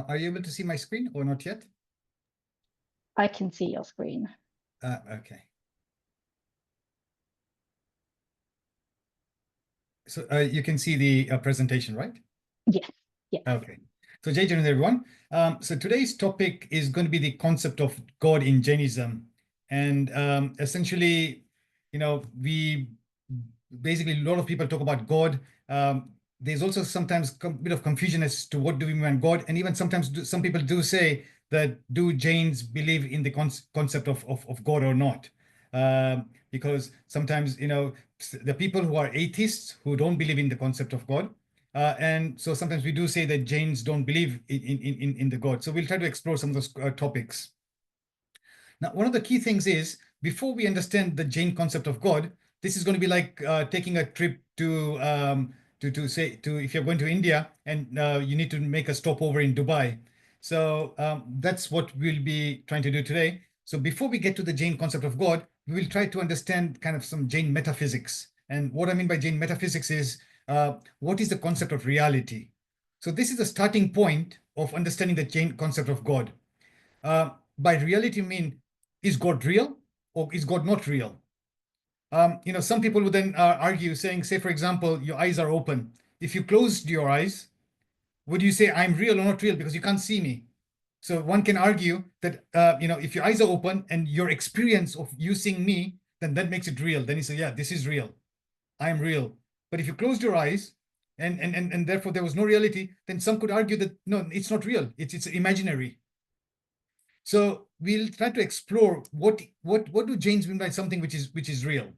Are you able to see my screen or not yet? I can see your screen. Okay. So you can see the presentation, right? Yes. Yes. Okay. So Jai Jain, everyone. So today's topic is going to be the concept of God in Jainism. And essentially, we basically, a lot of people talk about God. There's also sometimes a bit of confusion as to what do we mean by God. And even sometimes some people do say that do Jains believe in the concept of God or not? Because sometimes, the people who are atheists who don't believe in the concept of God. And so sometimes we do say that Jains don't believe in the God. So we'll try to explore some of those topics. Now, one of the key things is, before we understand the Jain concept of God, this is going to be like taking a trip to if you're going to India and you need to make a stopover in Dubai. So that's what we'll be trying to do today. So before we get to the Jain concept of God, we will try to understand kind of some Jain metaphysics. And what I mean by Jain metaphysics is what is the concept of reality? So this is the starting point of understanding the Jain concept of God. By reality, mean, is God real or is God not real? Some people would then argue, saying, say, for example, your eyes are open. If you closed your eyes, would you say I'm real or not real because you can't see me? So one can argue that if your eyes are open and your experience of you seeing me, then that makes it real. Then you say, yeah, this is real. I'm real. But if you closed your eyes and therefore there was no reality, then some could argue that no, it's not real. It's imaginary. So we'll try to explore what do Jains mean by something which is real.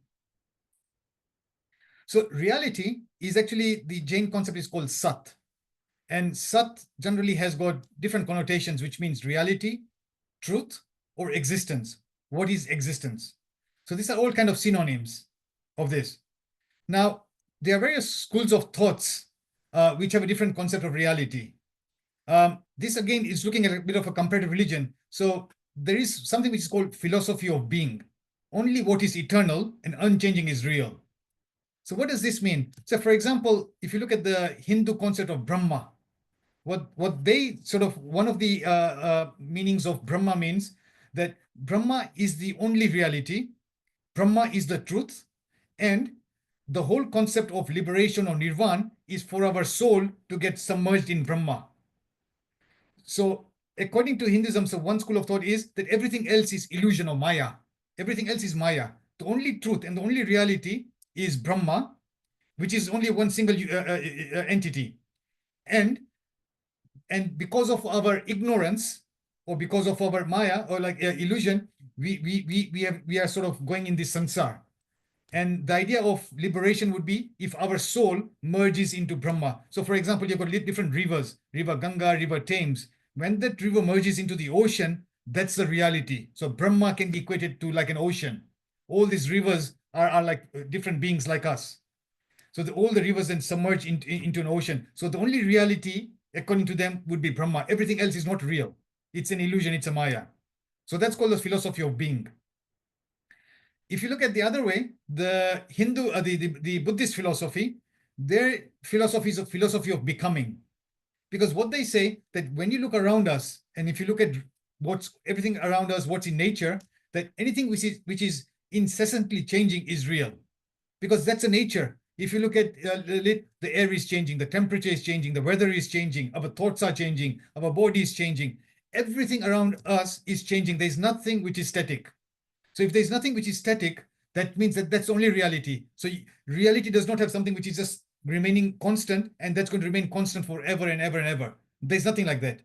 So reality is actually, the Jain concept is called Sat. And Sat generally has got different connotations, which means reality, truth, or existence. What is existence? So these are all kind of synonyms of this. Now, there are various schools of thoughts which have a different concept of reality. This again is looking at a bit of a comparative religion. So there is something which is called philosophy of being. Only what is eternal and unchanging is real. So what does this mean? So for example, if you look at the Hindu concept of Brahma, what they sort of, one of the meanings of Brahma means that Brahma is the only reality, Brahma is the truth, and the whole concept of liberation or nirvana is for our soul to get submerged in Brahma. So according to Hinduism, so one school of thought is that everything else is illusion or Maya. Everything else is Maya. The only truth and the only reality is Brahma, which is only one single entity. And because of our ignorance or because of our Maya or like illusion, we are sort of going in this samsara. And the idea of liberation would be if our soul merges into Brahma. So for example, you've got different rivers, River Ganga, River Thames. When that river merges into the ocean, that's the reality. So Brahma can be equated to like an ocean. All these rivers are like different beings like us. So all the rivers then submerge into an ocean. So the only reality, according to them, would be Brahma. Everything else is not real. It's an illusion, it's a Maya. So that's called the philosophy of being. If you look at the other way, the Hindu, the Buddhist philosophy, their philosophy is a philosophy of becoming. Because what they say, that when you look around us, and if you look at what's everything around us, what's in nature, that anything which is incessantly changing is real. Because that's a nature. If you look at the air is changing, the temperature is changing, the weather is changing, our thoughts are changing, our body is changing. Everything around us is changing. There's nothing which is static. So if there's nothing which is static, that means that that's only reality. So reality does not have something which is just remaining constant, and that's going to remain constant forever and ever and ever. There's nothing like that.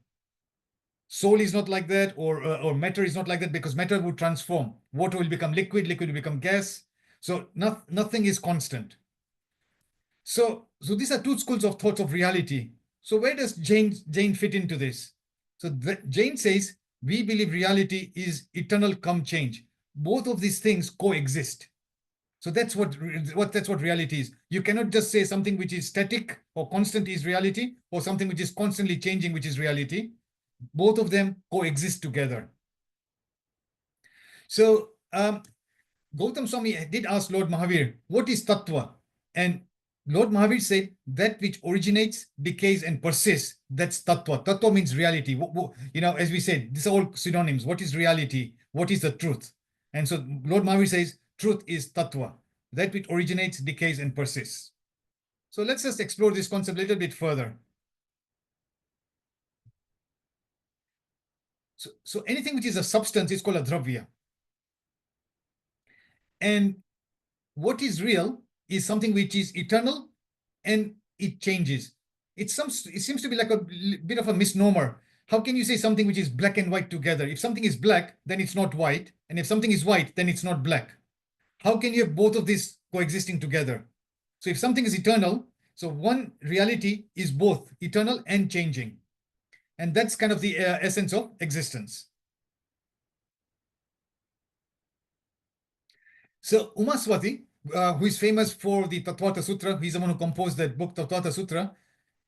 Soul is not like that, or matter is not like that, because matter would transform. Water will become liquid, liquid will become gas. So nothing is constant. So these are two schools of thoughts of reality. So where does Jain fit into this? So Jain says, we believe reality is eternal come change. Both of these things coexist. So that's what reality is. You cannot just say something which is static or constant is reality, or something which is constantly changing, which is reality. Both of them coexist together. So Gautam Swami did ask Lord Mahavir, what is Tattva? And Lord Mahavir said that which originates, decays, and persists, that's tattva. Tattva means reality. As we said, these are all synonyms. What is reality? What is the truth? And so Lord Mahavir says truth is tattva, that which originates, decays, and persists. So let's just explore this concept a little bit further. So anything which is a substance is called a dravya. And what is real is something which is eternal and it changes. It seems to be like a bit of a misnomer. How can you say something which is black and white together? If something is black, then it's not white. And if something is white, then it's not black. How can you have both of these coexisting together? So if something is eternal, so one reality is both eternal and changing. And that's kind of the essence of existence. So Umaswati, who is famous for the Tatvata Sutra, he's the one who composed that book, Tatvata Sutra.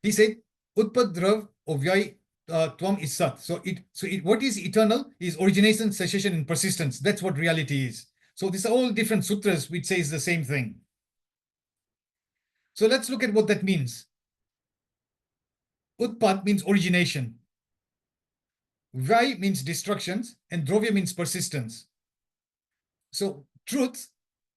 He said, Utpad Drav Ovyai Tvam is Sat. What is eternal is origination, cessation, and persistence. That's what reality is. So these are all different sutras which says the same thing. So let's look at what that means. Utpad means origination. Vyai means destructions, and Drovya means persistence. So truth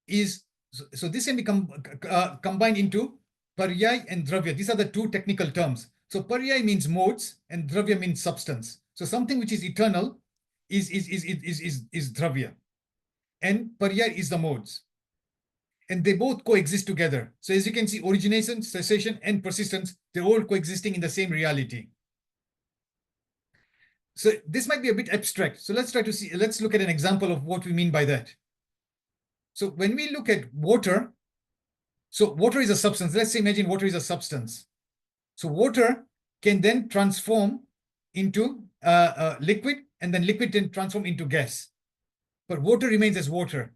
is, so this can be combined into Paryay and Dravya. These are the two technical terms. So Paryay means modes and Dravya means substance. So something which is eternal is Dravya. And Paryay is the modes. And they both coexist together. So as you can see, origination, cessation, and persistence, they're all coexisting in the same reality. So this might be a bit abstract. So let's look at an example of what we mean by that. So when we look at water, so water is a substance. Let's imagine water is a substance. So water can then transform into liquid, and then liquid can transform into gas. But water remains as water.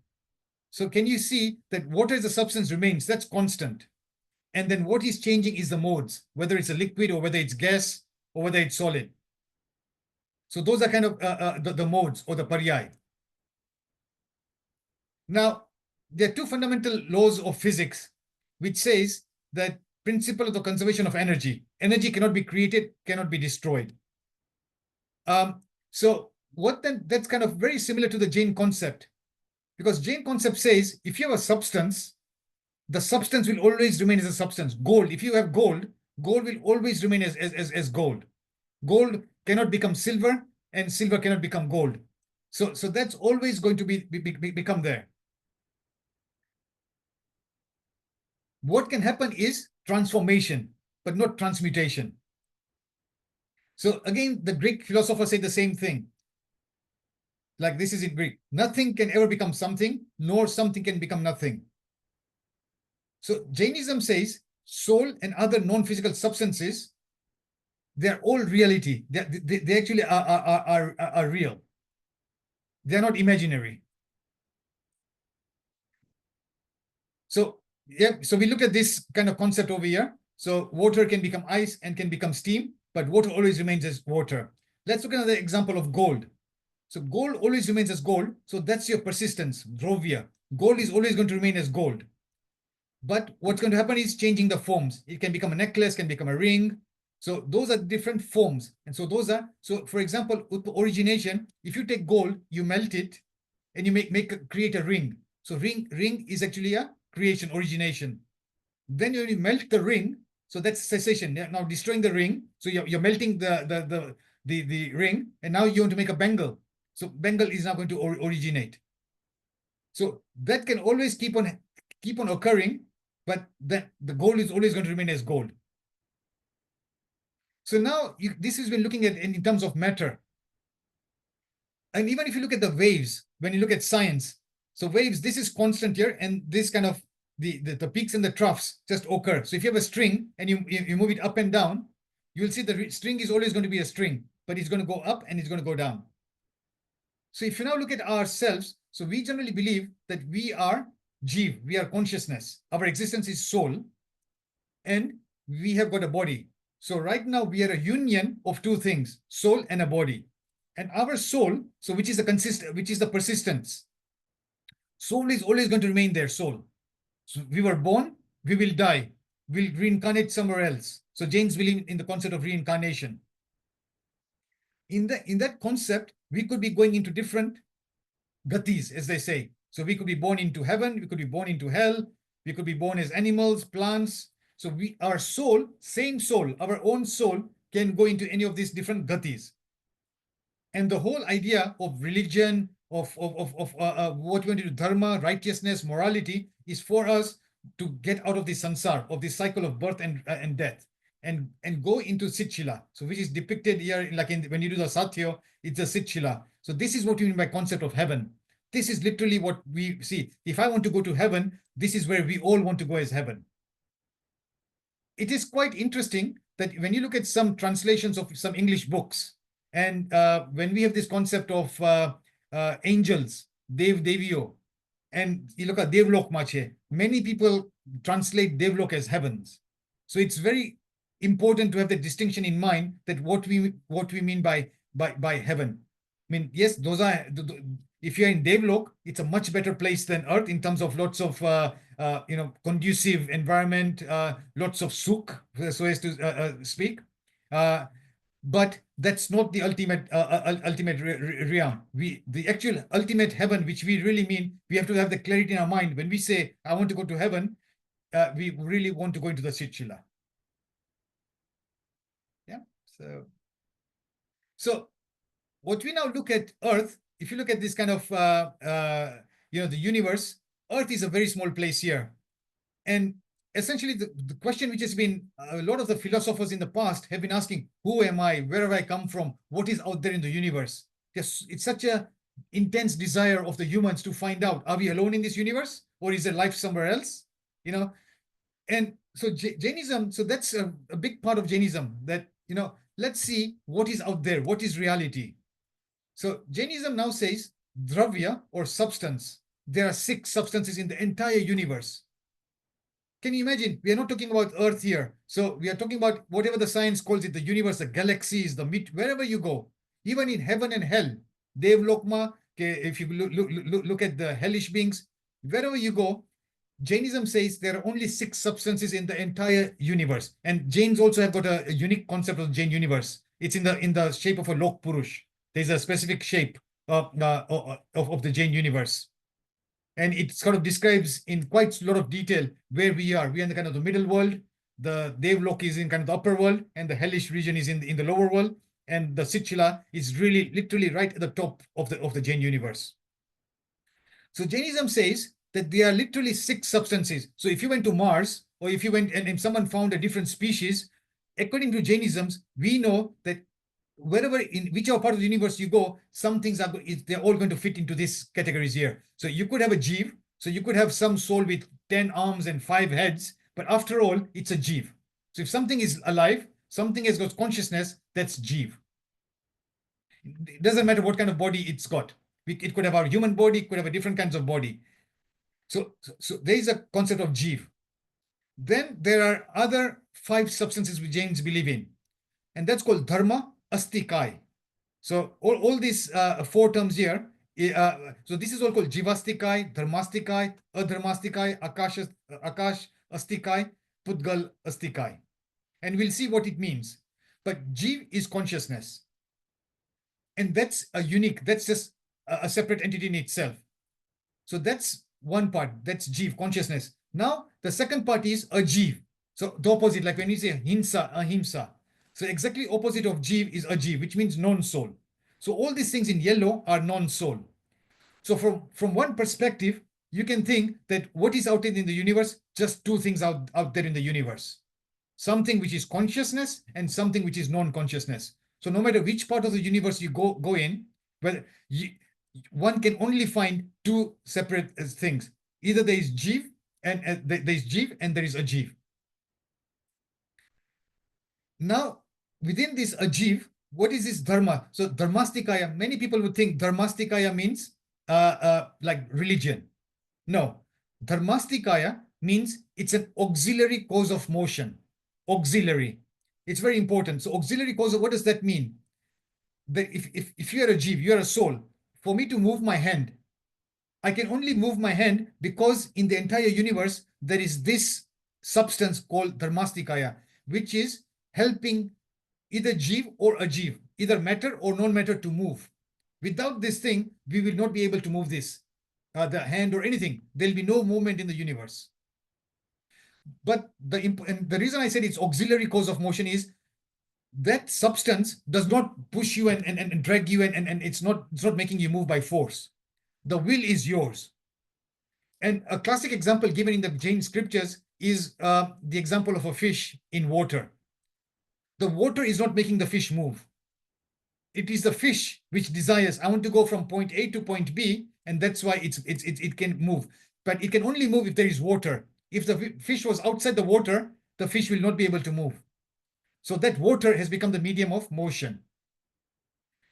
So can you see that water as a substance remains? That's constant. And then what is changing is the modes, whether it's a liquid or whether it's gas or whether it's solid. So those are kind of the modes or the paryay. Now, there are two fundamental laws of physics which says that principle of the conservation of energy. Energy cannot be created, cannot be destroyed. So that's kind of very similar to the JAIN concept, because JAIN concept says if you have a substance, the substance will always remain as a substance. Gold, if you have gold, gold will always remain as gold. Gold cannot become silver, and silver cannot become gold. So that's always going to become there. What can happen is transformation, but not transmutation. So again, the Greek philosophers say the same thing. Like this is in Greek. Nothing can ever become something, nor something can become nothing. So Jainism says soul and other non-physical substances, they're all reality. They actually are real. They're not imaginary. So yeah, so we look at this kind of concept over here. So water can become ice and can become steam, but water always remains as water. Let's look at another example of gold. So gold always remains as gold. So that's your persistence, drovya. Gold is always going to remain as gold. But what's going to happen is changing the forms. It can become a necklace, can become a ring. So those are different forms. And so so for example, origination, if you take gold, you melt it and you create a ring. So ring is actually a creation, origination. Then when you melt the ring, so that's cessation. Now destroying the ring. So you're melting the ring, and now you want to make a bangle. So bangle is now going to originate. So that can always keep on occurring, but the gold is always going to remain as gold. So now this has been looking at in terms of matter. And even if you look at the waves, when you look at science, so waves, this is constant here, and this kind of the peaks and the troughs just occur. So if you have a string and you move it up and down, you'll see the string is always going to be a string, but it's going to go up and it's going to go down. So if you now look at ourselves, so we generally believe that we are Jeev, we are consciousness. Our existence is soul, and we have got a body. So right now we are a union of two things, soul and a body. And our soul, so which is the persistence. Soul is always going to remain there, soul. So we were born, we will die. will reincarnate somewhere else. So Jains believe in the concept of reincarnation. In that concept, we could be going into different gatis, as they say. So we could be born into heaven, we could be born into hell, we could be born as animals, plants. So our soul, same soul, our own soul can go into any of these different gatis. And the whole idea of religion, of what we want to do, dharma, righteousness, morality, is for us to get out of the sansar, of the cycle of birth and death, and go into Sitchila. So which is depicted here, like when you do the Satya, it's a Sitchila. So this is what we mean by concept of heaven. This is literally what we see. If I want to go to heaven, this is where we all want to go as heaven. It is quite interesting that when you look at some translations of some English books, and when we have this concept of angels, Dev Devio, and you look at Devlok Mache, many people translate Devlok as heavens. So it's very important to have the distinction in mind that what we mean by heaven. I mean, yes, those are, if you're in Devlok, it's a much better place than Earth in terms of lots of conducive environment, lots of sukh, so as to speak. But that's not the ultimate realm. The actual ultimate heaven, which we really mean, we have to have the clarity in our mind. When we say, I want to go to heaven, we really want to go into the Sitchila. Yeah. So what we now look at Earth, if you look at this kind of the universe, Earth is a very small place here. And essentially the question which has been a lot of the philosophers in the past have been asking, who am I? Where have I come from? What is out there in the universe? Yes, it's such a intense desire of the humans to find out, are we alone in this universe, or is there life somewhere else? And so Jainism, so that's a big part of Jainism, that let's see what is out there, what is reality. So Jainism now says dravya, or substance. There are 6 substances in the entire universe. Can you imagine? We are not talking about Earth here. So we are talking about whatever the science calls it, the universe, the galaxies, wherever you go, even in heaven and hell, Devlokma, if you look at the hellish beings, wherever you go, Jainism says there are only 6 substances in the entire universe. And Jains also have got a unique concept of the Jain universe. It's in the shape of a Lok Purush. There's a specific shape of the Jain universe. And it sort of describes in quite a lot of detail where we are. We are in the kind of the middle world. The Devlok is in kind of the upper world, and the hellish region is in the lower world. And the Sitchila is really literally right at the top of the Jain universe. So Jainism says that there are literally 6 substances. So if you went to Mars, or if you went and if someone found a different species, according to Jainism, we know that wherever, in whichever part of the universe you go, some things they're all going to fit into these categories here. So you could have a Jeev, so you could have some soul with 10 arms and 5 heads, but after all, it's a Jeev. So if something is alive, something has got consciousness, that's Jeev. It doesn't matter what kind of body it's got. It could have a human body, it could have a different kinds of body. So there is a concept of Jeev. Then there are other 5 substances which Jains believe in, and that's called dharma, astikai. So all these 4 terms here, so this is all called jivastikai, dharmastikai, adharmastikai, akash astikai, pudgal astikai. And we'll see what it means. But Jiv is consciousness. And that's that's just a separate entity in itself. So that's one part, that's Jiv, consciousness. Now, the second part is ajiv. So the opposite, like when we say hinsa, ahimsa. So exactly opposite of Jiv is ajiv, which means non-soul. So all these things in yellow are non-soul. So from one perspective, you can think that what is out there in the universe, just 2 things out there in the universe. Something which is consciousness and something which is non-consciousness. So no matter which part of the universe you go in, one can only find 2 separate things. Either there is Jiv and there is Jiv and there is Ajiv. Now, within this Ajiv, what is this dharma? So dharmastikaya, many people would think dharmastikaya means like religion. No, dharmastikaya means it's an auxiliary cause of motion. Auxiliary. It's very important. So auxiliary cause of, what does that mean? That if you are a Jiv, you are a soul, for me to move my hand, I can only move my hand because in the entire universe, there is this substance called dharmastikaya, which is helping either jiv or ajiv, either matter or non-matter to move. Without this thing, we will not be able to move this, the hand or anything. There'll be no movement in the universe. But the reason I said it's auxiliary cause of motion is that substance does not push you and drag you and it's not making you move by force. The will is yours. And a classic example given in the Jain scriptures is the example of a fish in water. The water is not making the fish move. It is the fish which desires, I want to go from point A to point B, and that's why it can move. But it can only move if there is water. If the fish was outside the water, the fish will not be able to move. So that water has become the medium of motion.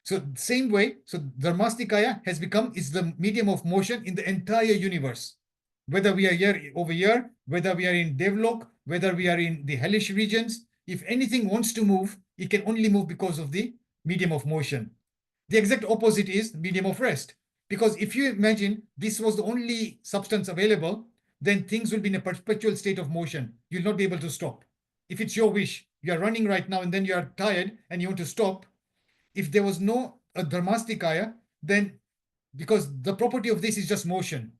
So same way, so Dharmastikaya is the medium of motion in the entire universe. Whether we are here over here, whether we are in Devlok, whether we are in the hellish regions, if anything wants to move, it can only move because of the medium of motion. The exact opposite is the medium of rest. Because if you imagine this was the only substance available, then things will be in a perpetual state of motion. You'll not be able to stop. If it's your wish, you are running right now and then you are tired and you want to stop. If there was no dharmastikaya, then because the property of this is just motion.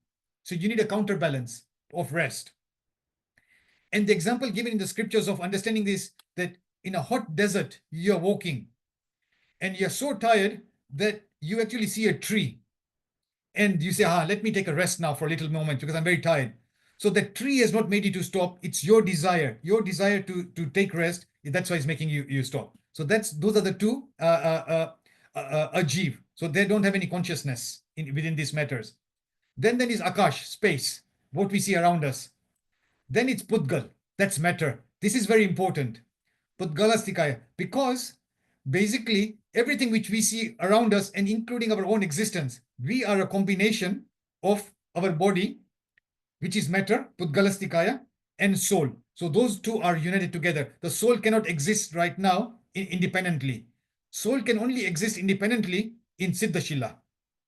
So you need a counterbalance of rest. And the example given in the scriptures of understanding this, that in a hot desert, you're walking and you're so tired that you actually see a tree and you say, let me take a rest now for a little moment because I'm very tired. So the tree has not made you to stop. It's your desire to take rest. That's why it's making you stop. So those are the two ajiv. So they don't have any consciousness within these matters. Then is akash, space, what we see around us. Then it's pudgal, that's matter. This is very important. Pudgalastikaya, because basically everything which we see around us and including our own existence, we are a combination of our body, which is matter, Pudgalastikaya, and soul. So those two are united together. The soul cannot exist right now independently. Soul can only exist independently in Siddhashila.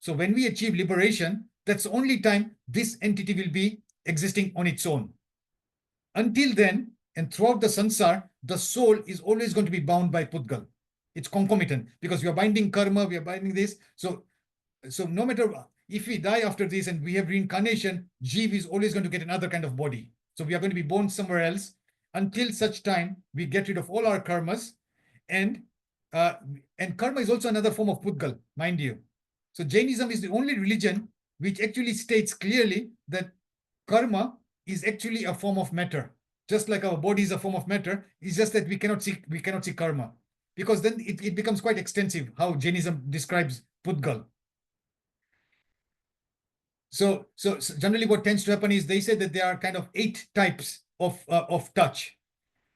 So when we achieve liberation, that's the only time this entity will be existing on its own. Until then, and throughout the sansar, the soul is always going to be bound by Pudgal. It's concomitant because we are binding karma, we are binding this. So no matter if we die after this and we have reincarnation, Jeev is always going to get another kind of body. So we are going to be born somewhere else until such time we get rid of all our karmas. And karma is also another form of Pudgal, mind you. So Jainism is the only religion which actually states clearly that karma is actually a form of matter. Just like our body is a form of matter, it's just that we cannot see karma. Because then it becomes quite extensive how Jainism describes Pudgal. So generally what tends to happen is they say that there are kind of 8 types of touch.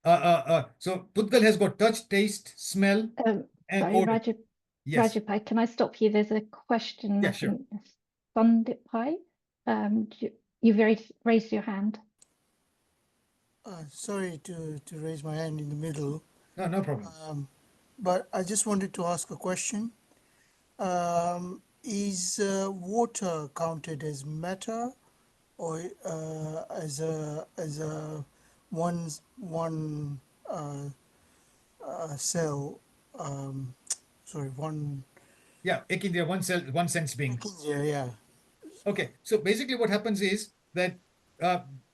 So Pudgal has got touch, taste, smell, and sorry, odor. Rajeev, Yes. Rajeev, can I stop you? There's a question. Yeah, sure. Sundipai, you've raised your hand. Sorry to raise my hand in the middle. No problem. But I just wanted to ask a question. Is water counted as matter or as a one cell? Sorry, one. Yeah, Ekindriya, one sense being. Yeah. Okay, so basically what happens is that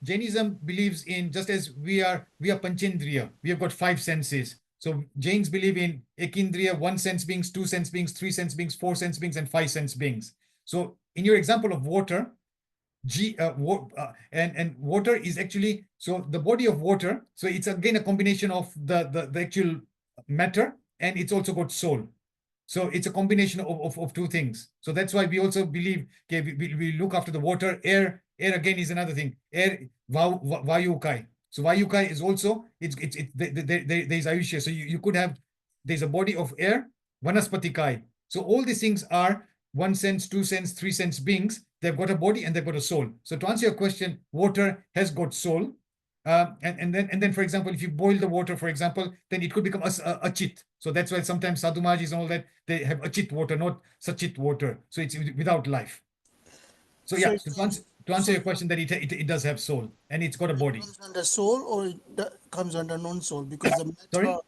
Jainism believes in, just as we are Panchendriya, we have got 5 senses. So Jains believe in Ekindriya, 1 sense beings, 2 sense beings, 3 sense beings, 4 sense beings, and 5 sense beings. So in your example of water, and water is actually, so the body of water, so it's again a combination of the actual matter, and it's also got soul. So it's a combination of 2 things. So that's why we also believe, okay, we look after the water. Air again is another thing. Air, Vayukai. So Vayukai is also, there is Ayushya. So you could have, there's a body of air, Vanaspatikai. So all these things are 1 sense, 2 sense, 3 sense beings. They've got a body and they've got a soul. So to answer your question, water has got soul. And then, for example, if you boil the water, for example, then it could become achit. So that's why sometimes sadhumajis and all that, they have achit water, not sachit water. So it's without life. So yeah, to answer your question, that it does have soul and it's got a body. Comes under soul or comes under non-soul? Because the Sorry? matter,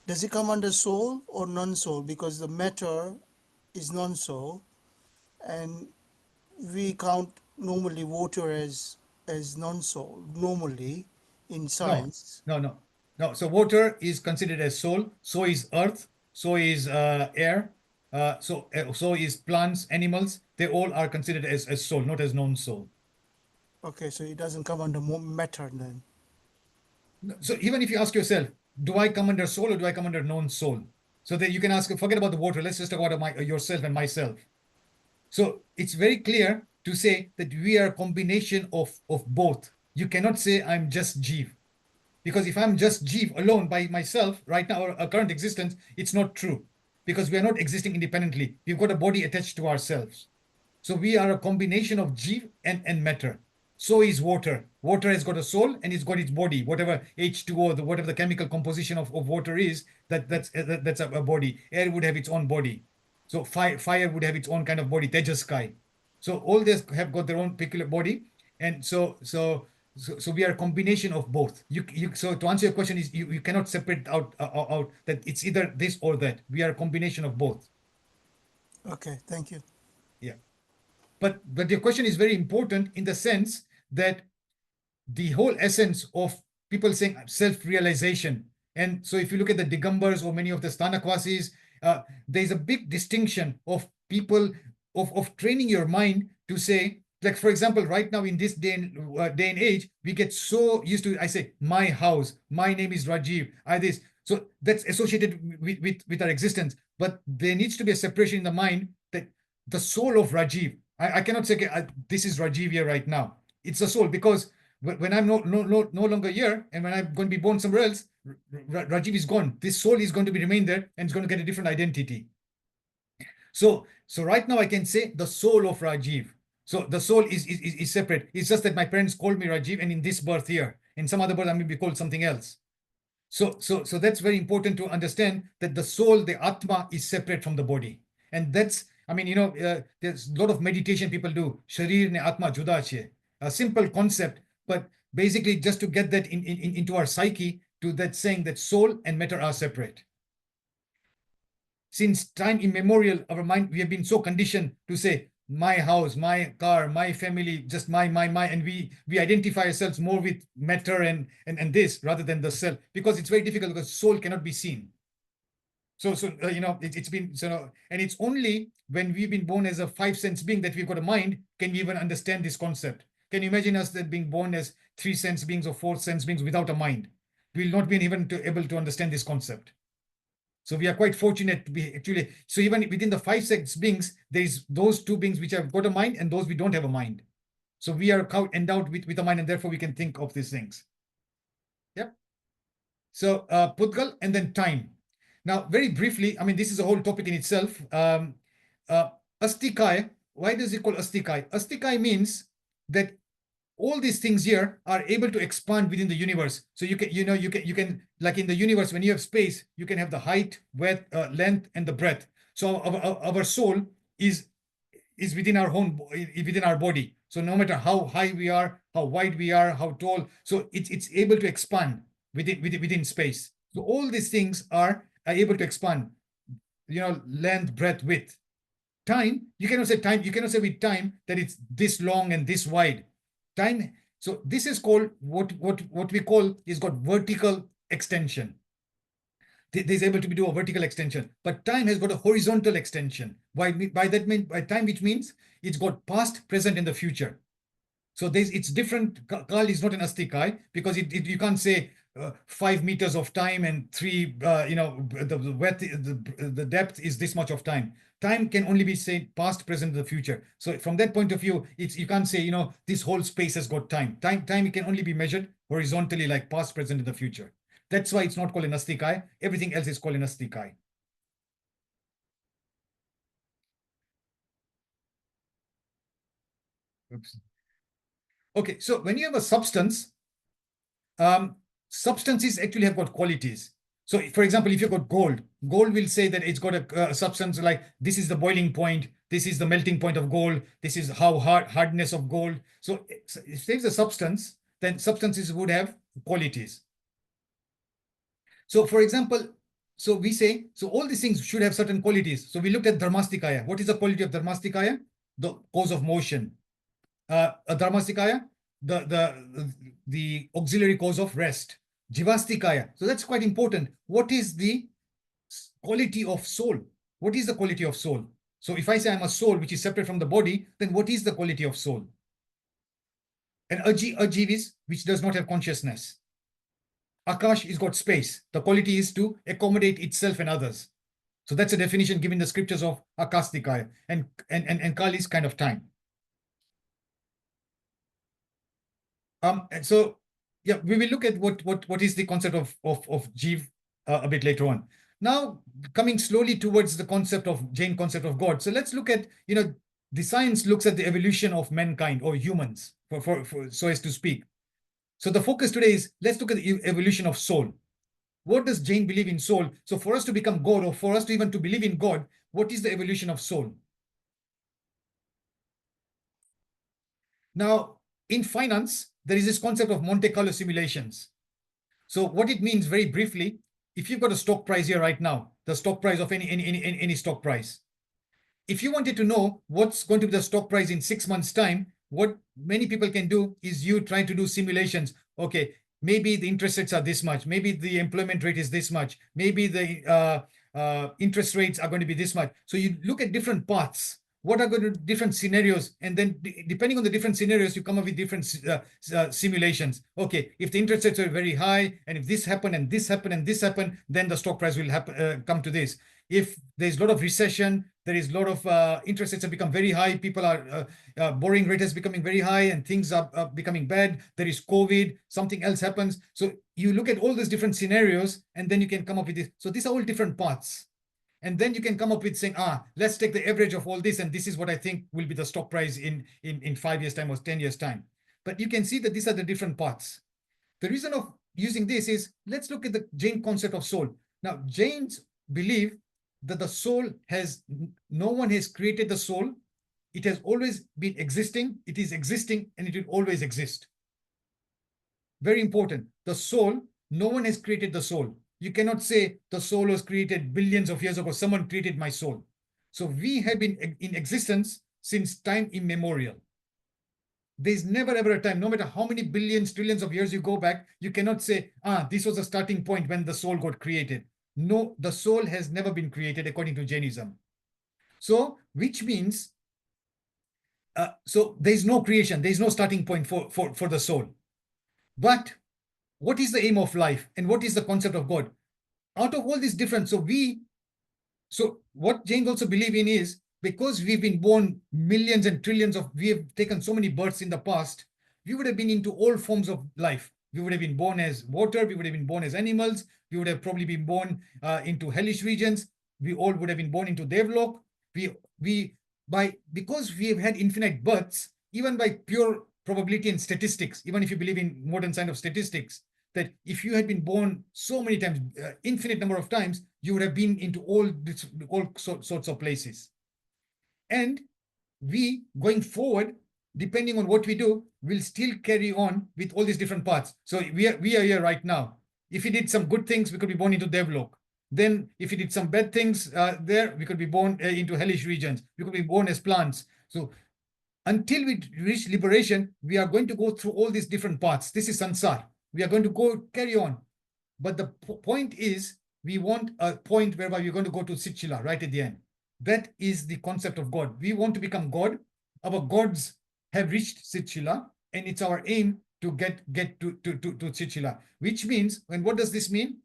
does it come under soul or non-soul? Because the matter is non-soul, and we count normally water as non-soul normally in No, science. no. So water is considered as soul. So is earth. So is air. So is plants, animals. They all are considered as soul, not as non-soul. Okay, so it doesn't come under matter then. So even if you ask yourself, do I come under soul or do I come under non-soul? So that you can ask, forget about the water. Let's just talk about yourself and myself. So it's very clear to say that we are a combination of both. You cannot say I'm just Jeev. Because if I'm just Jeev alone by myself, right now, our current existence, it's not true. Because we are not existing independently. We've got a body attached to ourselves. So we are a combination of Jeev and matter. So is water. Water has got a soul and it's got its body. Whatever H2O, whatever the chemical composition of water is, that's a body. Air would have its own body. So fire would have its own kind of body, Tejas. So all this have got their own peculiar body. And so we are a combination of both. So to answer your question is you cannot separate out that it's either this or that. We are a combination of both. Okay, thank you. Yeah. But your question is very important in the sense that the whole essence of people saying self-realization. And so if you look at the Digambars or many of the Sthanakvasis, there's a big distinction of people of training your mind to say, like, for example, right now in this day and age, we get so used to, I say, my house, my name is Rajeev, this. So that's associated with our existence. But there needs to be a separation in the mind that the soul of Rajeev, I cannot say, okay, this is Rajeev here right now. It's the soul, because when I'm no longer here and when I'm going to be born somewhere else, Rajeev is gone. This soul is going to be remain there and it's going to get a different identity. So right now I can say the soul of Rajeev. So the soul is separate. It's just that my parents called me Rajeev, and in this birth here, in some other birth, I may be called something else. So that's very important to understand that the soul, the Atma, is separate from the body. And that's, I mean, there's a lot of meditation people do. Sharir ne Atma juda che. A simple concept, but basically just to get that into our psyche, to that saying that soul and matter are separate. Since time immemorial, our mind, we have been so conditioned to say, my house, my car, my family, just my, and we identify ourselves more with matter and this rather than the self, because it's very difficult, because soul cannot be seen. So it's been, and it's only when we've been born as a 5-sense being that we've got a mind, can we even understand this concept. Can you imagine us that being born as 3-sense beings or 4-sense beings without a mind? We'll not be even able to understand this concept. So we are quite fortunate to be actually, so even within the 5-sense beings, there's those 2 beings which have got a mind and those we don't have a mind. So we are endowed with a mind, and therefore we can think of these things. Yep. So Pudgal and then time. Now, very briefly, I mean, this is a whole topic in itself. Astikai, why does it call Astikai? Astikai means that all these things here are able to expand within the universe. So you can like in the universe, when you have space, you can have the height, width, length, and the breadth. So our soul is within our home, within our body. So no matter how high we are, how wide we are, how tall, so it's able to expand within space. So all these things are able to expand, length, breadth, width. Time, you cannot say time, you cannot say with time that it's this long and this wide. Time, so this is called what we call is got vertical extension. There's able to do a vertical extension, but time has got a horizontal extension. By time, which means it's got past, present, and the future. So it's different. Kal is not an astikai, because you can't say 5 meters of time and 3, the width, the depth is this much of time. Time can only be said past, present, the future. So from that point of view, you can't say, this whole space has got time. Time can only be measured horizontally, like past, present, and the future. That's why it's not called an astikai. Everything else is called an astikai. Oops. Okay, so when you have a substance, substances actually have got qualities. So for example, if you've got gold will say that it's got a substance like this is the boiling point, this is the melting point of gold, this is how hardness of gold. So if there's a substance, then substances would have qualities. So for example, so we say, so all these things should have certain qualities. So we looked at Dharmastikaya. What is the quality of Dharmastikaya? The cause of motion. Dharmastikaya, the auxiliary cause of rest. Jivastikaya. So that's quite important. What is the quality of soul? What is the quality of soul? So if I say I'm a soul which is separate from the body, then what is the quality of soul? And Ajiv is which does not have consciousness. Akash is got space. The quality is to accommodate itself and others. So that's a definition given the scriptures of Akastikaya. And Kali is kind of time. And so, yeah, we will look at what is the concept of Jiv a bit later on. Now, coming slowly towards the concept of Jain concept of God. So let's look at, the science looks at the evolution of mankind or humans, so as to speak. So the focus today is, let's look at the evolution of soul. What does Jain believe in soul? So for us to become God, or for us to even to believe in God, what is the evolution of soul? Now, in finance, there is this concept of Monte Carlo simulations. So what it means very briefly, if you've got a stock price here right now, the stock price of any stock price, if you wanted to know what's going to be the stock price in 6 months' time, what many people can do is you try to do simulations. Okay, maybe the interest rates are this much, maybe the employment rate is this much, maybe the interest rates are going to be this much. So you look at different paths. What are going to different scenarios, and then depending on the different scenarios, you come up with different simulations. Okay, if the interest rates are very high, and if this happened and this happened and this happened, then the stock price will come to this. If there's a lot of recession, there is a lot of interest rates have become very high. People are borrowing rate is becoming very high, and things are becoming bad. There is COVID, something else happens. So you look at all these different scenarios, and then you can come up with this. So these are all different paths. And then you can come up with saying, let's take the average of all this, and this is what I think will be the stock price in 5 years' time or 10 years' time. But you can see that these are the different paths. The reason of using this is, let's look at the Jain concept of soul. Now, Jains believe that the soul no one has created the soul. It has always been existing, it is existing, and it will always exist. Very important. The soul, no one has created the soul. You cannot say the soul was created billions of years ago, someone created my soul. So we have been in existence since time immemorial. There's never ever a time, no matter how many billions, trillions of years you go back, you cannot say, this was a starting point when the soul got created. No, the soul has never been created according to Jainism. So, which means, so there's no creation, there's no starting point for the soul. But what is the aim of life, and what is the concept of God? Out of all these different, so what Jains also believe in is, because we've been born millions and trillions we have taken so many births in the past, we would have been into all forms of life. We would have been born as water, we would have been born as animals, we would have probably been born into hellish regions, we all would have been born into Devlok. Because we have had infinite births, even by pure probability and statistics, even if you believe in modern science of statistics, that if you had been born so many times, infinite number of times, you would have been into all sorts of places. And we, going forward, depending on what we do, will still carry on with all these different paths. So we are here right now. If we did some good things, we could be born into Devlok. Then if we did some bad things there, we could be born into hellish regions. We could be born as plants. So until we reach liberation, we are going to go through all these different paths. This is sansar. We are going to carry on. But the point is, we want a point whereby we're going to go to Sitchila right at the end. That is the concept of God. We want to become God. Our gods have reached Sitchila, and it's our aim to get to Sitchila. Which means, and what does this mean?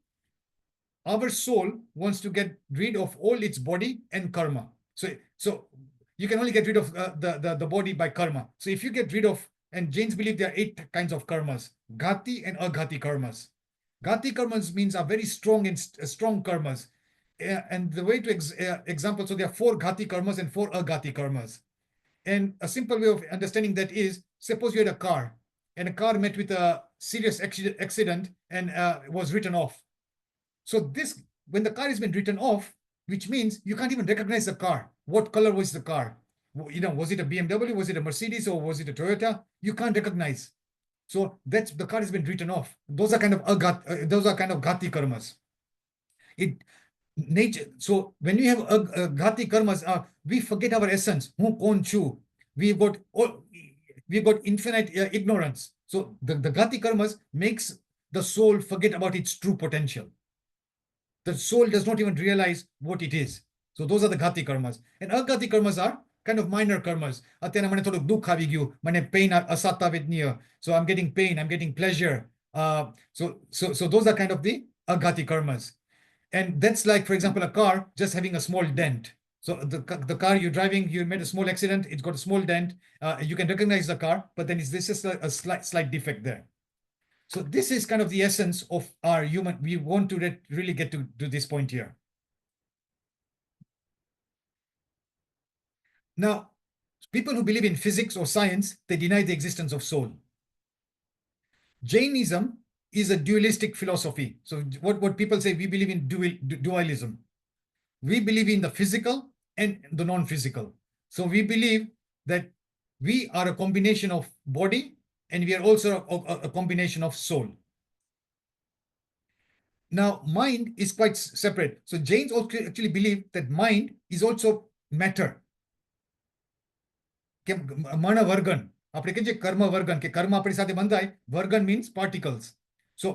Our soul wants to get rid of all its body and karma. So you can only get rid of the body by karma. So if you get rid of, and Jains believe there are 8 kinds of karmas, Ghati and Aghati karmas. Ghati karmas means are very strong and strong karmas. And the way to example, so there are 4 Ghati karmas and 4 Aghati karmas. And a simple way of understanding that is, suppose you had a car, and a car met with a serious accident and was written off. So when the car has been written off, which means you can't even recognize the car. what color was the car? You know, was it a BMW? Was it a Mercedes? Or was it a Toyota? You can't recognize. So that's the car has been written off. Those are kind of ghati karmas. It nature. So when we have ghati karmas, we forget our essence. Hu kon chu. We've got infinite ignorance. So the ghati karmas makes the soul forget about its true potential. The soul does not even realize what it is. So those are the ghati karmas. And aghati karmas are kind of minor karmas. Atena mane thodu dukh આવી ગયું, મને pain asatavedniya. So I'm getting pain, I'm getting pleasure. So those are kind of the aghati karmas. And that's like, for example, a car just having a small dent. So the car you're driving, you made a small accident, it's got a small dent. You can recognize the car, but then this is a slight defect there. So this is kind of the essence of our human. We want to really get to this point here. Now, people who believe in physics or science, they deny the existence of soul. Jainism is a dualistic philosophy. So what people say, we believe in dualism. We believe in the physical and the non-physical. So we believe that we are a combination of body and we are also a combination of soul. Now, mind is quite separate. So Jains also actually believe that mind is also matter. Mana vargan. આપણે કહીએ કર્મ વર્ગન કે કર્મ આપણી સાથે બંધાય, વર્ગન means particles. So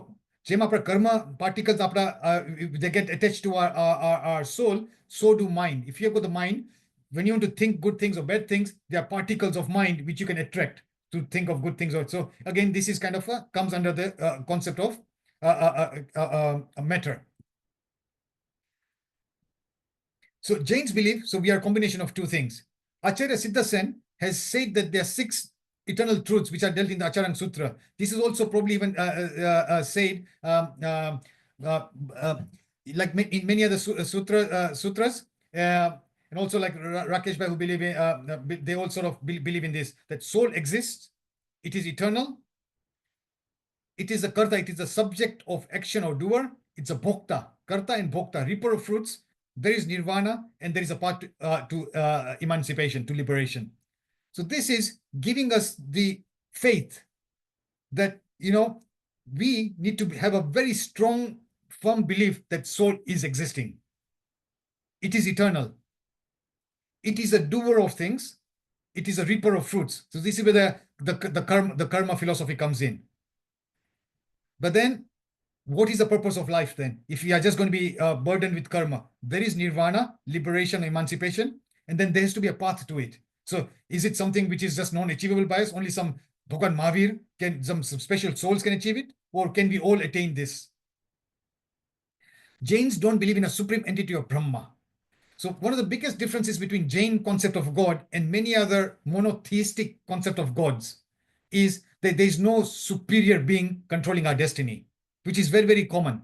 જેમ આપણા કર્મ particles આપણા they get attached to our soul, so do mind. If you have got the mind, when you want to think good things or bad things, there are particles of mind which you can attract to think of good things. So again, this is kind of comes under the concept of matter. So Jains believe, so we are a combination of two things. Acharya Siddha Sen has said that there are 6 eternal truths which are dealt in the Acharang Sutra. This is also probably even said like in many other sutras, and also like Rakesh Bhai, who believe in, they all sort of believe in this, that soul exists, it is eternal, it is a karta, it is a subject of action or doer, it's a bhokta, karta and bhokta, reaper of fruits, there is nirvana, and there is a part to emancipation, to liberation. So this is giving us the faith that, you know, we need to have a very strong, firm belief that soul is existing. It is eternal. It is a doer of things. It is a reaper of fruits. So this is where the karma philosophy comes in. But then, what is the purpose of life then? If we are just going to be burdened with karma, there is nirvana, liberation, emancipation, and then there has to be a path to it. So is it something which is just non-achievable by us? Only some Bhagwan Mahavir some special souls can achieve it? Or can we all attain this? Jains don't believe in a supreme entity of Brahma. So one of the biggest differences between Jain concept of God and many other monotheistic concept of gods is that there is no superior being controlling our destiny, which is very, very common.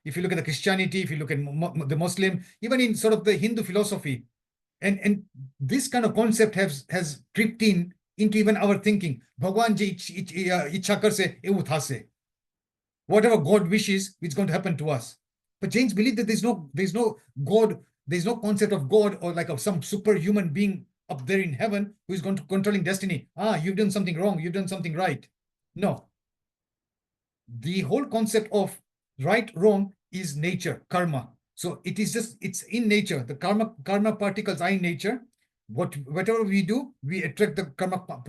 If you look at the Christianity, if you look at the Muslim, even in sort of the Hindu philosophy, and this kind of concept has crept in into even our thinking. Bhagwan ji ichha karse evu thase. Whatever God wishes, it's going to happen to us. But Jains believe that there's no God, there's no concept of God or like of some superhuman being up there in heaven who is going to controlling destiny. You've done something wrong, you've done something right. No. The whole concept of right, wrong is nature, karma. So it is just, it's in nature. The karma particles are in nature. Whatever we do, we attract the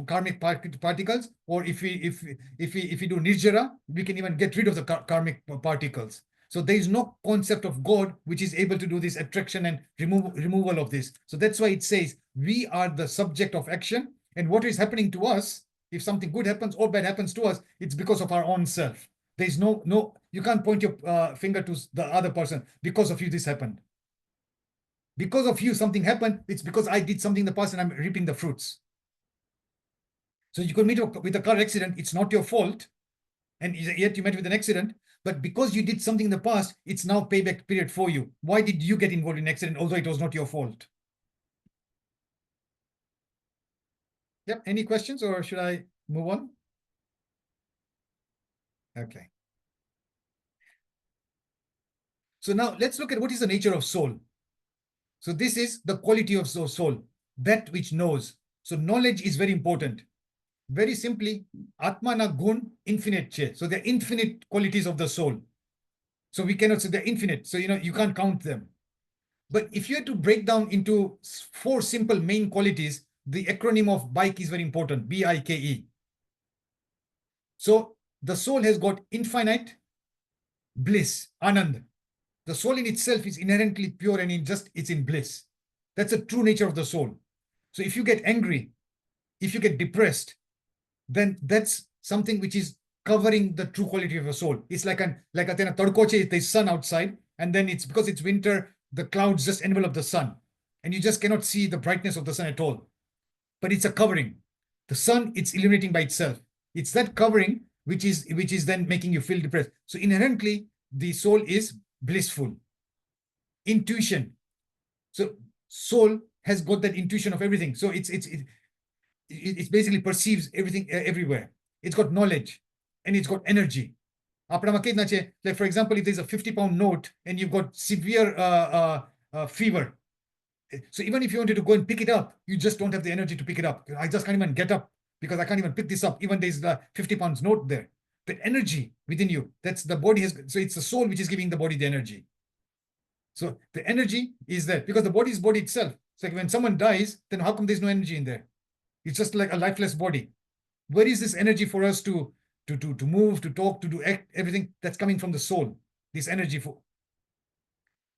karmic particles. Or if we do nirjara, we can even get rid of the karmic particles. So there is no concept of God which is able to do this attraction and removal of this. So that's why it says we are the subject of action, and what is happening to us, if something good happens or bad happens to us, it's because of our own self. There's no, you can't point your finger to the other person, because of you this happened. Because of you something happened, it's because I did something in the past and I'm reaping the fruits. So you could meet with a car accident, it's not your fault, and yet you met with an accident, but because you did something in the past, it's now payback period for you. Why did you get involved in an accident, although it was not your fault? Yep, any questions or should I move on? Okay. So now let's look at what is the nature of soul. So this is the quality of soul, that which knows. So knowledge is very important. Very simply, Atma na gun infinite che. So they're infinite qualities of the soul. So we cannot say they're infinite. So you can't count them. But if you had to break down into 4 simple main qualities, the acronym of BIKE is very important, BIKE. So the soul has got infinite bliss, anand. The soul in itself is inherently pure and it's in bliss. That's the true nature of the soul. So if you get angry, if you get depressed, then that's something which is covering the true quality of your soul. It's like tadkoche, there's sun outside, and then it's because it's winter, the clouds just envelop the sun, and you just cannot see the brightness of the sun at all. But it's a covering. The sun, it's illuminating by itself. It's that covering which is then making you feel depressed. So inherently, the soul is blissful. Intuition. So soul has got that intuition of everything. So it basically perceives everything everywhere. It's got knowledge and it's got energy. Like for example, if there's a 50-pound note and you've got severe fever, so even if you wanted to go and pick it up, you just don't have the energy to pick it up. I just can't even get up because I can't even pick this up. Even there's the 50 pounds note there. The energy within you, that's the body has. So it's the soul which is giving the body the energy. So the energy is there because the body is body itself. It's like when someone dies, then how come there's no energy in there? It's just like a lifeless body. Where is this energy for us to move, to talk, to do everything? That's coming from the soul. This energy for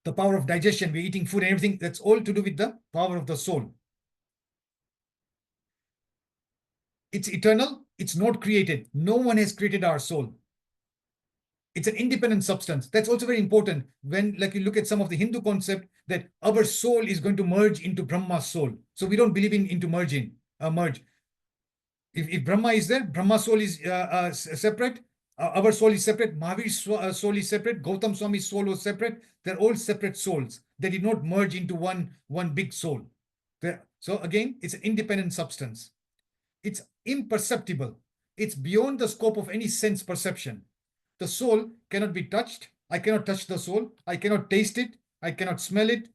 the power of digestion, we're eating food and everything, that's all to do with the power of the soul. It's eternal, it's not created. No one has created our soul. It's an independent substance. That's also very important when, like, you look at some of the Hindu concept that our soul is going to merge into Brahma's soul. So we don't believe into merge. If Brahma is there, Brahma's soul is separate. Our soul is separate. Mahavir's soul is separate. Gautam Swami's soul was separate. They're all separate souls. They did not merge into one big soul. So again, it's an independent substance. It's imperceptible. It's beyond the scope of any sense perception. The soul cannot be touched. I cannot touch the soul. I cannot taste it. I cannot smell it.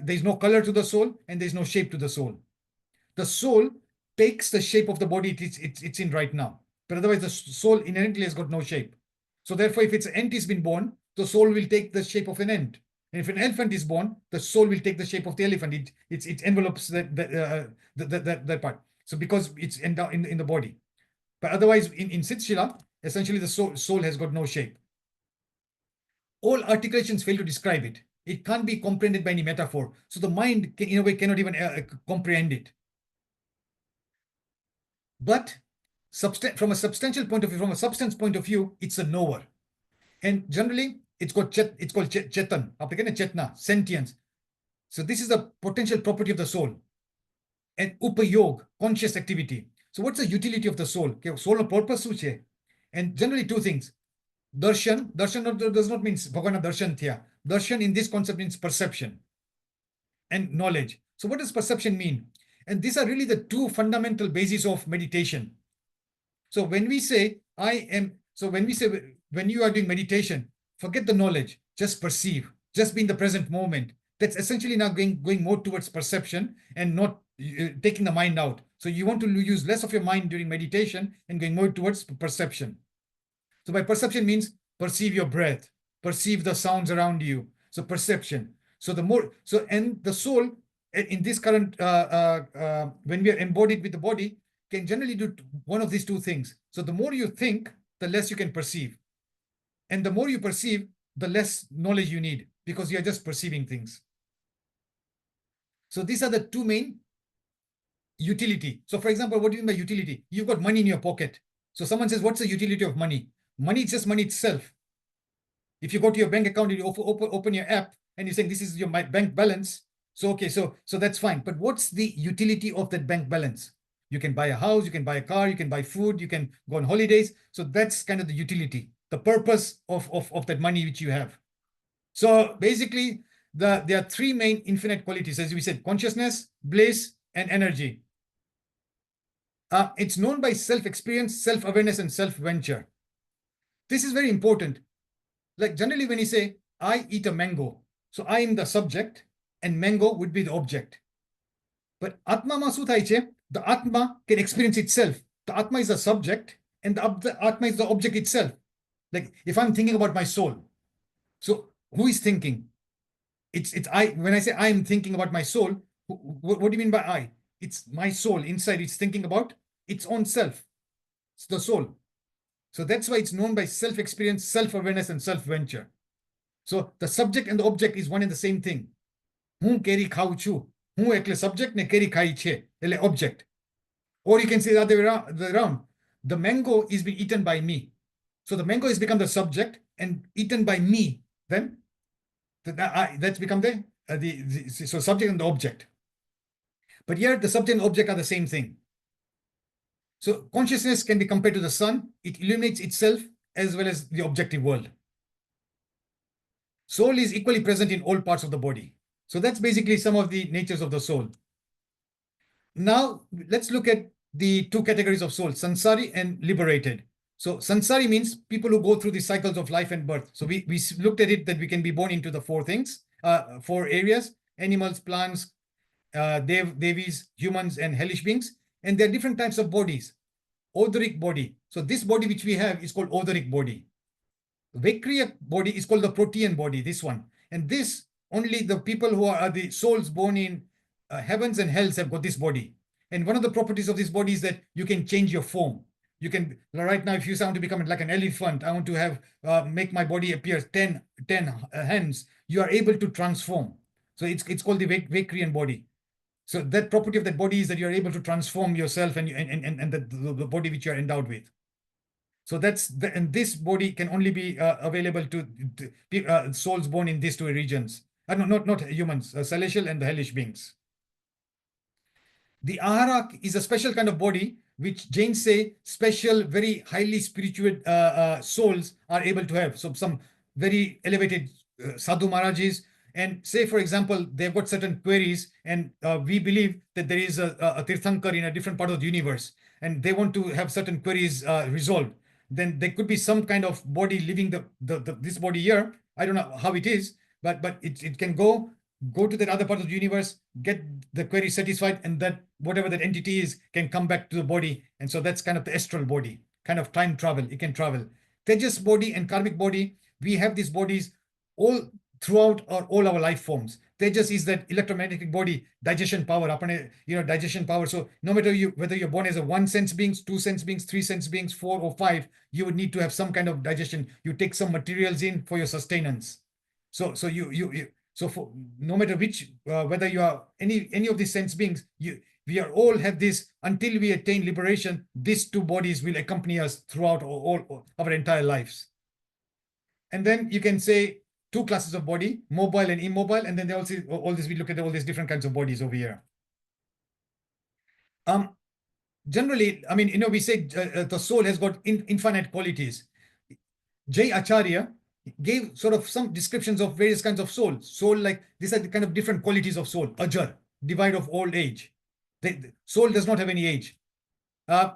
There's no color to the soul and there's no shape to the soul. The soul takes the shape of the body it's in right now. But otherwise, the soul inherently has got no shape. So therefore, if an ant has been born, the soul will take the shape of an ant. And if an elephant is born, the soul will take the shape of the elephant. It envelopes that part. So because it's in the body. But otherwise, in Siddhshila, essentially the soul has got no shape. All articulations fail to describe it. It can't be comprehended by any metaphor. So the mind, in a way, cannot even comprehend it. But from a substantial point of view, from a substance point of view, it's a knower. And generally, it's called chetan, chetna, sentience. So this is the potential property of the soul. And upayog, conscious activity. So what's the utility of the soul? Soul purpose suche. And generally 2 things. Darshan does not mean Bhagwana darshan thya. Darshan in this concept means perception and knowledge. So what does perception mean? And these are really the 2 fundamental bases of meditation. So when we say when you are doing meditation, forget the knowledge, just perceive, just be in the present moment. That's essentially now going more towards perception and not taking the mind out. So you want to use less of your mind during meditation and going more towards perception. So by perception means perceive your breath, perceive the sounds around you. So perception. So and the soul in this current, when we are embodied with the body, can generally do one of these 2 things. So the more you think, the less you can perceive. And the more you perceive, the less knowledge you need because you're just perceiving things. So these are the 2 main utility. So for example, what do you mean by utility? You've got money in your pocket. So someone says, what's the utility of money? Money is just money itself. If you go to your bank account, you open your app and you're saying, this is your bank balance. So, okay, so that's fine. But what's the utility of that bank balance? You can buy a house, you can buy a car, you can buy food, you can go on holidays. So that's kind of the utility, the purpose of that money which you have. So basically, there are 3 main infinite qualities, as we said, consciousness, bliss, and energy. It's known by self-experience, self-awareness, and self-venture. This is very important. Like generally when you say, I eat a mango, so I am the subject and mango would be the object. But Atma ma શું થાય છે? The Atma can experience itself. The Atma is the subject and the Atma is the object itself. Like if I'm thinking about my soul, so who is thinking? It's I. When I say I am thinking about my soul, what do you mean by I? It's my soul inside. It's thinking about its own self. It's the soul. So that's why it's known by self-experience, self-awareness, and self-venture. So the subject and the object is one and the same thing. હું કેરી ખાઉં છું. હું એટલે subject ને કેરી ખાઈ છે એટલે object. Or you can say the other way around. The mango is being eaten by me. So the mango has become the subject and eaten by me. Then that's become the so subject and the object. But here the subject and object are the same thing. So consciousness can be compared to the sun. It illuminates itself as well as the objective world. Soul is equally present in all parts of the body. So that's basically some of the natures of the soul. Now let's look at the two categories of soul, sansari and liberated. So sansari means people who go through the cycles of life and birth. So we looked at it that we can be born into the four things, four areas: animals, plants, devis, humans, and hellish beings. And there are different types of bodies. Odoric body. So this body which we have is called odoric body. Vakriya body is called the protean body, this one. And this, only the people who are the souls born in heavens and hells have got this body. And one of the properties of this body is that you can change your form. You can, right now, if you want to become like an elephant, I want to have, make my body appear 10 hands, you are able to transform. So it's called the Vakriyan body. So that property of that body is that you're able to transform yourself and the body which you're endowed with. So and this body can only be available to souls born in these two regions. No, not humans, celestial and the hellish beings. The ahara is a special kind of body which Jains say special, very highly spiritual souls are able to have. So some very elevated sadhu Maharajas, and say, for example, they've got certain queries, and we believe that there is a Tirthankar in a different part of the universe, and they want to have certain queries resolved. Then there could be some kind of body living this body here. I don't know how it is, but it can go to that other part of the universe, get the query satisfied, and that whatever that entity is can come back to the body. And so that's kind of the astral body, kind of time travel. It can travel. Tejas body and karmic body, we have these bodies all throughout all our life forms. Tejas is that electromagnetic body, digestion power, digestion power. So no matter whether you're born as a 1 sense beings, 2 sense beings, 3 sense beings, 4 or 5, you would need to have some kind of digestion. You take some materials in for your sustenance. So for no matter which, whether you are any of these sense beings, we are all have this until we attain liberation. These two bodies will accompany us throughout all our entire lives. And then you can say two classes of body, mobile and immobile, and then they also all this. We look at all these different kinds of bodies over here. Generally, I mean, we say the soul has got infinite qualities. Jai Acharya gave sort of some descriptions of various kinds of soul. Soul, like these are the kind of different qualities of soul. Ajar, divide of old age. The soul does not have any age.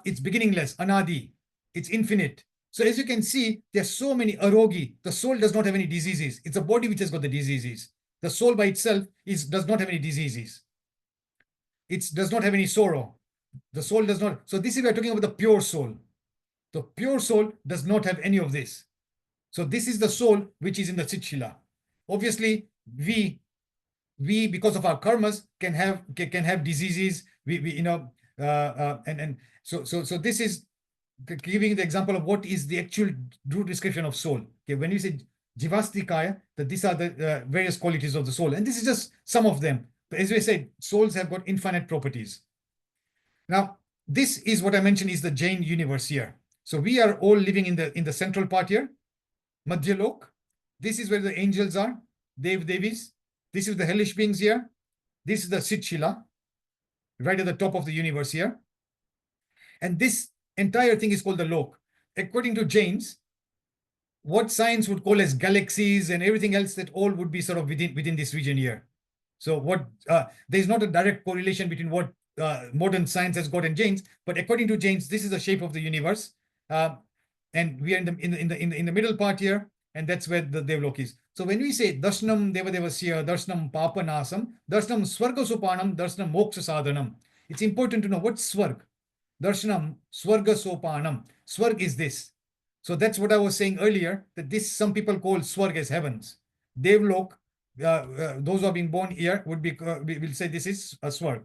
It's beginningless, anadi. It's infinite. So as you can see, there are so many arogi. The soul does not have any diseases. It's a body which has got the diseases. The soul by itself does not have any diseases. It does not have any sorrow. The soul does not. So this is, we are talking about the pure soul. The pure soul does not have any of this. So this is the soul which is in the Chitshila. Obviously, we because of our karmas can have diseases. So this is giving the example of what is the actual true description of soul. Okay, when you say Jivastikaya, that these are the various qualities of the soul, and this is just some of them. But as we said, souls have got infinite properties. Now, this is what I mentioned is the Jain universe here. So we are all living in the central part here, Madhyalok. This is where the angels are, Devis. This is the hellish beings here. This is the Chitshila, right at the top of the universe here. And this entire thing is called the Lok. According to Jains, what science would call as galaxies and everything else, that all would be sort of within this region here. So there's not a direct correlation between what modern science has got and Jains, but according to Jains, this is the shape of the universe. And we are in the middle part here. and that's where the Devlok is. So when we say Darshanam Devadevasya, Darshanam Papanasam, Darshanam Swarga Darshanam Moksha Sadhanam, it's important to know what's Swarg. Darshanam Swarga Sopanam. Swarg is this. So that's what I was saying earlier, that this some people call Swarg as heavens. Devlok, those who are being born here would be will say this is a Swarg.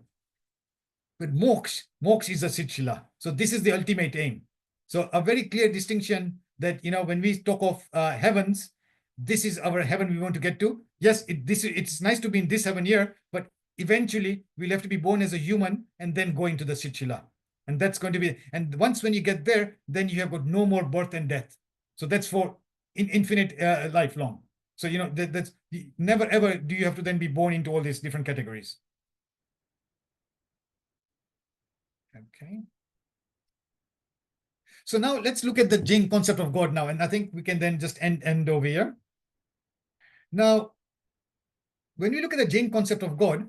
But moksha is a Siddhshila. So this is the ultimate aim. So a very clear distinction that, when we talk of heavens, this is our heaven we want to get to. Yes, it's nice to be in this heaven here, but eventually we'll have to be born as a human and then go into the Siddhshila. And that's going to be, and once when you get there, then you have got no more birth and death. So that's for infinite lifelong. So, that's never ever do you have to then be born into all these different categories. Okay. So now let's look at the Jain concept of God now, and I think we can then just end over here. Now, when we look at the Jain concept of God,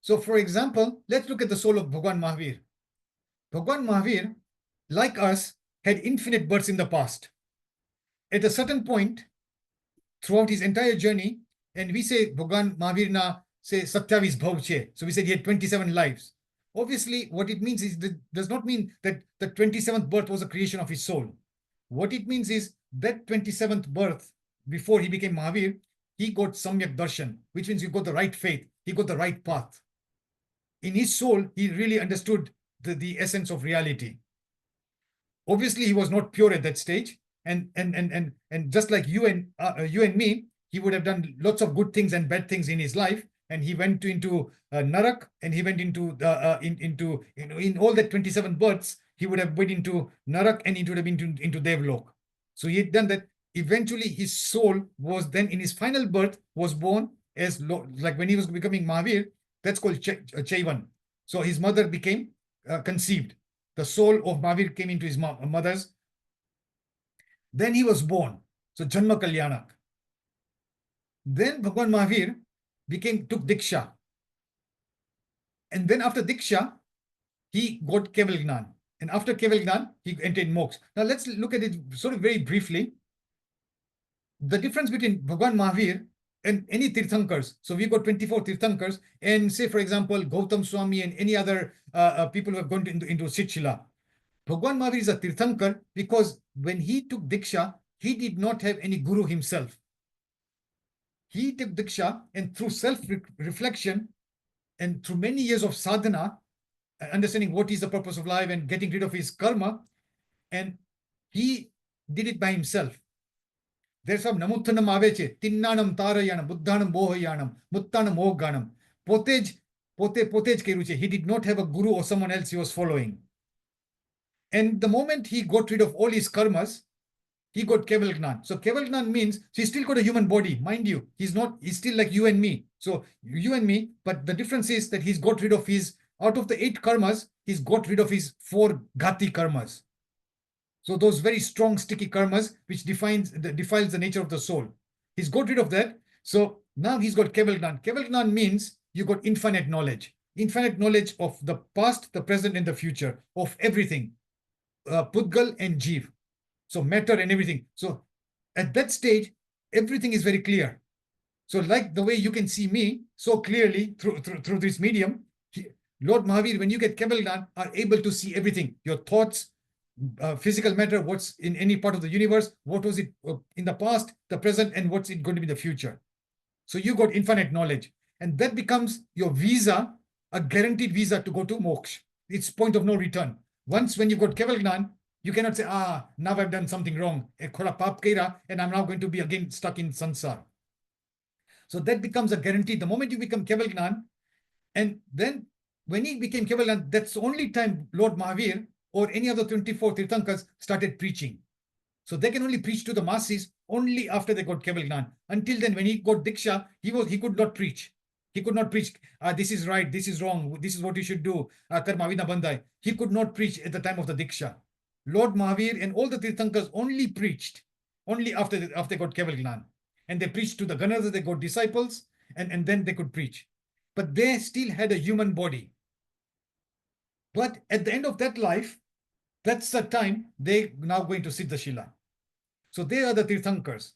so for example, let's look at the soul of Bhagwan Mahavir. Bhagwan Mahavir, like us, had infinite births in the past. At a certain point, throughout his entire journey, and we say Bhagwan Mahavir na say Satyavis Bhavche. So we said he had 27 lives. Obviously, what it means is that does not mean that the 27th birth was a creation of his soul. What it means is that 27th birth, before he became Mahavir, he got Samyak Darshan, which means he got the right faith, he got the right path. In his soul, he really understood the essence of reality. Obviously, he was not pure at that stage, and just like you and me, he would have done lots of good things and bad things in his life, and he went into Narak, and he went into in all that 27 births, he would have went into Narak, and he would have been into Devlok. So he had done that. Eventually, his soul was then in his final birth was born as like when he was becoming Mahavir. That's called Chaivan. So his mother became conceived. The soul of Mahavir came into his mother's. Then he was born. So Janma Kalyanak. Then Bhagwan Mahavir took Diksha. And then after Diksha, he got Keval Gnan. And after Keval Gnan, he entered Moksha. Now let's look at it sort of very briefly. The difference between Bhagwan Mahavir and any Tirthankars. So we've got 24 Tirthankars, and say, for example, Gautam Swami and any other people who have gone into Siddhshila. Bhagwan Mahavir is a Tirthankar because when he took Diksha, he did not have any guru himself. He took Diksha, and through self-reflection and through many years of sadhana, understanding what is the purpose of life and getting rid of his karma, and he did it by himself. There's some Namuttanam Aveche, Tinnanam Tarayanam, Buddhanam Bohayanam, Muttanam Oganam, Potej Keruche. He did not have a guru or someone else he was following. And the moment he got rid of all his karmas, he got Keval Gnan. So Keval Gnan means he's still got a human body, mind you. He's still like you and me. So you and me, but the difference is that he's got rid of out of the 8 karmas, he's got rid of his 4 Ghati karmas. So those very strong, sticky karmas, which defiles the nature of the soul. He's got rid of that. So now he's got Keval Gnan. Keval Gnan means you got infinite knowledge of the past, the present, and the future, of everything. Pudgal and Jeev. So matter and everything. So at that stage, everything is very clear. So like the way you can see me so clearly through this medium, Lord Mahavir, when you get Keval Gnan, are able to see everything, your thoughts, physical matter, what's in any part of the universe, what was it in the past, the present, and what's it going to be in the future. So you got infinite knowledge, and that becomes your visa, a guaranteed visa to go to moksha. It's point of no return. Once when you got Keval Gnan, you cannot say, now I've done something wrong, and I'm now going to be again stuck in sansar. So that becomes a guarantee. The moment you become Keval Gnan, and then when he became Keval Gnan, that's the only time Lord Mahavir or any other 24 Tirthankars started preaching. So they can only preach to the masses only after they got Keval Gnan. Until then, when he got Diksha, he could not preach. He could not preach, this is right, this is wrong, this is what you should do, karma vina bandhai. He could not preach at the time of the Diksha. Lord Mahavir and all the Tirthankars only preached only after they got Keval Gnan. And they preached to the Ganas, they got disciples, and then they could preach. But they still had a human body. But at the end of that life, that's the time they now going to Siddhashila. So they are the Tirthankars.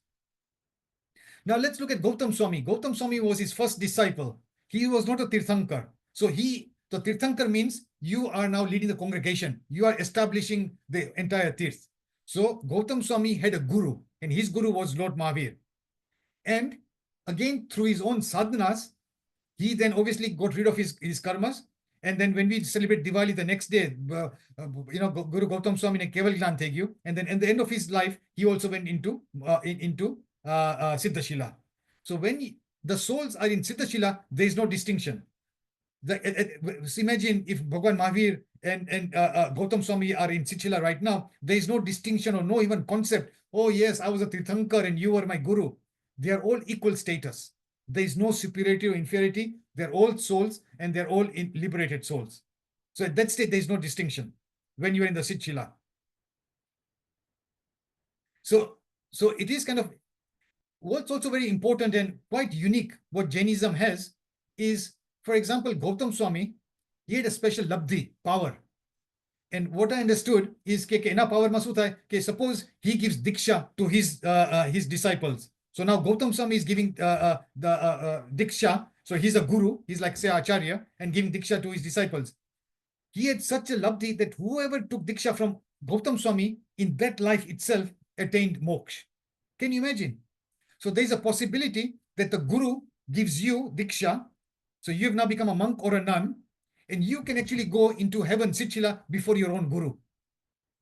Now let's look at Gautam Swami. Gautam Swami was his first disciple. He was not a Tirthankar. So the Tirthankar means you are now leading the congregation. You are establishing the entire Tirth. So Gautam Swami had a guru, and his guru was Lord Mahavir. And again, through his own sadhanas, he then obviously got rid of his karmas. And then when we celebrate Diwali the next day, Guru Gautam Swami ne Keval Gyan Thei Gyu. And then at the end of his life, he also went into Siddhashila. So when the souls are in Siddhashila, there is no distinction. Imagine if Bhagwan Mahavir and Gautam Swami are in Siddhashila right now, there is no distinction or no even concept. Oh yes, I was a Tirthankar and you were my guru. They are all equal status. There is no superiority or inferiority. They're all souls and they're all liberated souls. So at that state, there is no distinction when you're in the Siddhashila. So it is kind of, what's also very important and quite unique, what Jainism has is, for example, Gautam Swami, he had a special labdhi, power. And what I understood is that ena power masuta hai, suppose he gives diksha to his disciples. So now Gautam Swami is giving the diksha. So he's a guru, he's like say acharya, and giving diksha to his disciples. He had such a labdhi that whoever took diksha from Gautam Swami in that life itself attained moksha. Can you imagine? So there's a possibility that the guru gives you diksha. So you've now become a monk or a nun, and you can actually go into heaven, Siddhashila, before your own guru.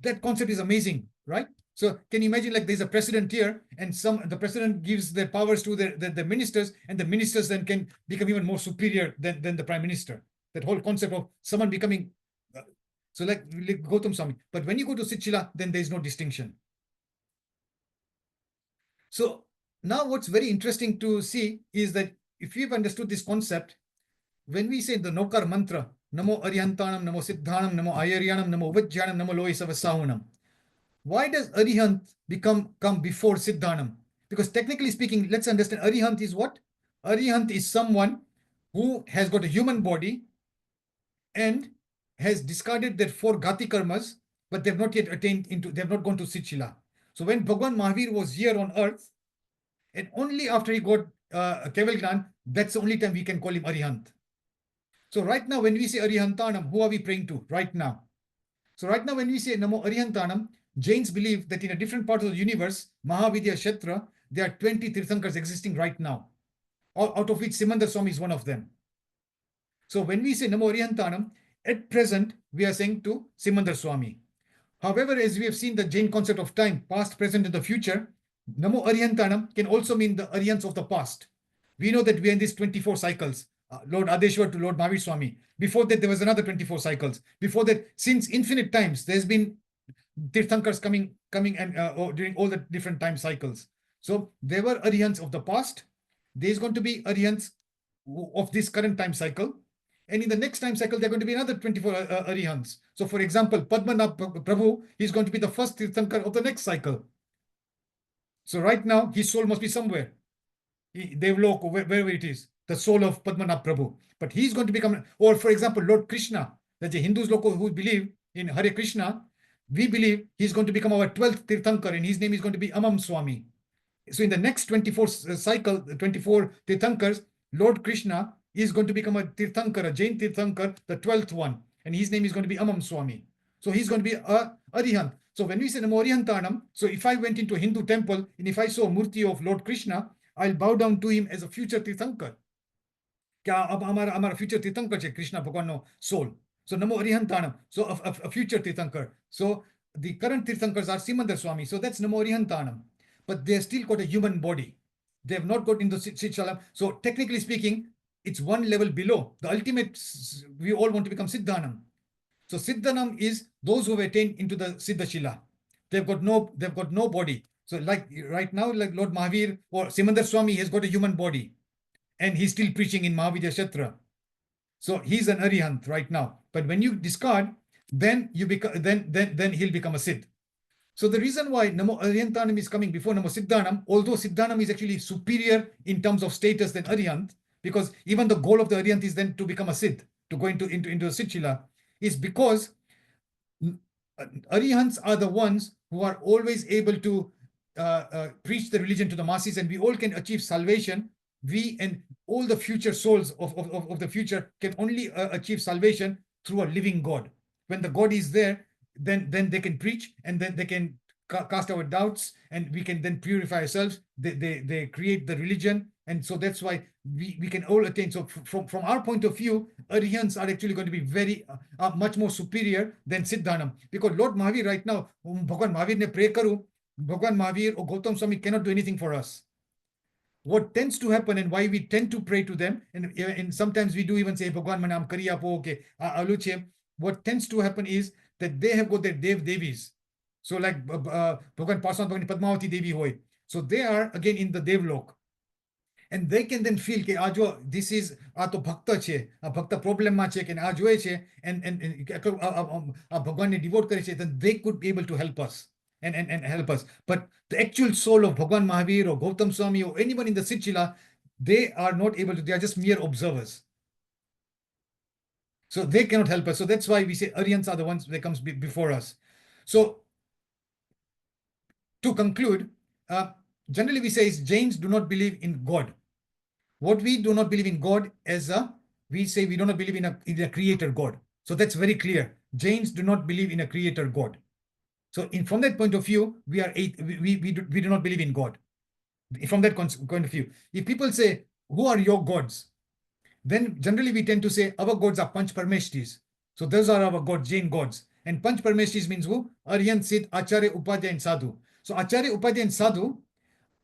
That concept is amazing, right? So can you imagine, like there's a president here, and the president gives their powers to the ministers, and the ministers then can become even more superior than the prime minister. That whole concept of someone becoming, so like Gautam Swami. But when you go to Siddhashila, then there's no distinction. So now what's very interesting to see is that if you've understood this concept, when we say the Nokar mantra, Namo Arihantanam, Namo Siddhanam, Namo Ayaryanam, Namo Vajjanam, Namo Loisavasahunam, why does Arihant come before Siddhanam? Because technically speaking, let's understand, Arihant is what? Arihant is someone who has got a human body and has discarded their 4 Gati karmas, but they've not yet they've not gone to Siddhashila. So when Bhagwan Mahavir was here on earth, and only after he got Keval Gyan, that's the only time we can call him Arihant. So right now, when we say Arihantanam, who are we praying to right now? So right now, when we say Namo Arihantanam, Jains believe that in a different part of the universe, Mahavidya Kshetra, there are 20 Tirthankars existing right now, out of which Simandar Swami is one of them. So when we say Namo Arihantanam, at present, we are saying to Simandar Swami. However, as we have seen the Jain concept of time, past, present, and the future, Namo Arihantanam can also mean the Arihants of the past. We know that we are in these 24 cycles. Lord Adeshwar to Lord Mahavir Swami. Before that, there was another 24 cycles. Before that, since infinite times, there's been Tirthankars coming and during all the different time cycles. So there were Arihants of the past. There's going to be Arihants of this current time cycle. And in the next time cycle, there are going to be another 24 Arihants. So for example, Padmanabh Prabhu, he's going to be the first Tirthankar of the next cycle. So right now, his soul must be somewhere. Devlok, or wherever it is. The soul of Padmanabh Prabhu. But he's going to become, or for example, Lord Krishna, that the Hindus who believe in Hare Krishna, we believe he's going to become our 12th Tirthankar, and his name is going to be Amam Swami. So in the next 24 cycle, 24 Tirthankars, Lord Krishna is going to become a Tirthankar, a Jain Tirthankar, the 12th one, and his name is going to be Amam Swami. So he's going to be a Arihant. So when we say Namo Arihantanam, so if I went into a Hindu temple and if I saw a murti of Lord Krishna, I'll bow down to him as a future Tirthankar. Kya ab hamara future Tirthankar che Krishna Bhagwan's soul. So Namo Arihantanam, so a future Tirthankar. So the current Tirthankars are Simandar Swami. So that's Namo Arihantanam. But they've still got a human body. They have not got into Siddhashalam. So technically speaking, it's one level below. The ultimate, we all want to become Siddhanam. So Siddhanam is those who have attained into the Siddhashila. They've got no body. So like right now, like Lord Mahavir or Simandar Swami has got a human body. And he's still preaching in Mahavidya Kshetra. So he's an Arihant right now. But when you discard, then you become then he'll become a Siddh. So the reason why Namo Arihantanam is coming before Namo Siddhanam, although Siddhanam is actually superior in terms of status than Arihant, because even the goal of the Arihant is then to become a Siddh, to go into a Siddhashila, is because Arihants are the ones who are always able to preach the religion to the masses, and we all can achieve salvation. We and all the future souls of the future can only achieve salvation through a living God. When the God is there, then they can preach, and then they can cast our doubts, and we can then purify ourselves. They create the religion, and so that's why we can all attain. So from our point of view, Arihants are actually going to be very much more superior than Siddhanam, because Lord Mahavir right now, Bhagwan Mahavir ne pray karu, Bhagwan Mahavir or Gautam Swami cannot do anything for us. What tends to happen, and why we tend to pray to them, and sometimes we do even say Bhagwan manam kariya po ke aluche. What tends to happen is that they have got their Dev Devis. So like Bhagwan Parsan Bhagwan Padmavati Devi hoy. So they are again in the Devlok. And they can then feel કે આ જો this is આ તો ભક્ત છે, આ ભક્ત પ્રોબ્લેમમાં છે કે આ જોએ છે and આ ભગવાનને ડિવોટ કરે છે, then they could be able to help us and help us. But the actual soul of Bhagwan Mahavir or Gautam Swami or anyone in the Sichila, they are not able to, they are just mere observers. So they cannot help us. So that's why we say Aryans are the ones that comes before us. So to conclude, generally we say is Jains do not believe in God. What we do not believe in God as we say we do not believe in a creator God. So that's very clear. Jains do not believe in a creator God. So from that point of view, we do not believe in God. From that point of view, if people say, who are your gods? Then generally we tend to say our gods are Panch Parmeshtis. So those are our gods, Jain gods. And Panch Parmeshtis means who? Aryan, Siddh, Acharya, Upadhyay and Sadhu. So Acharya, Upadhyay and Sadhu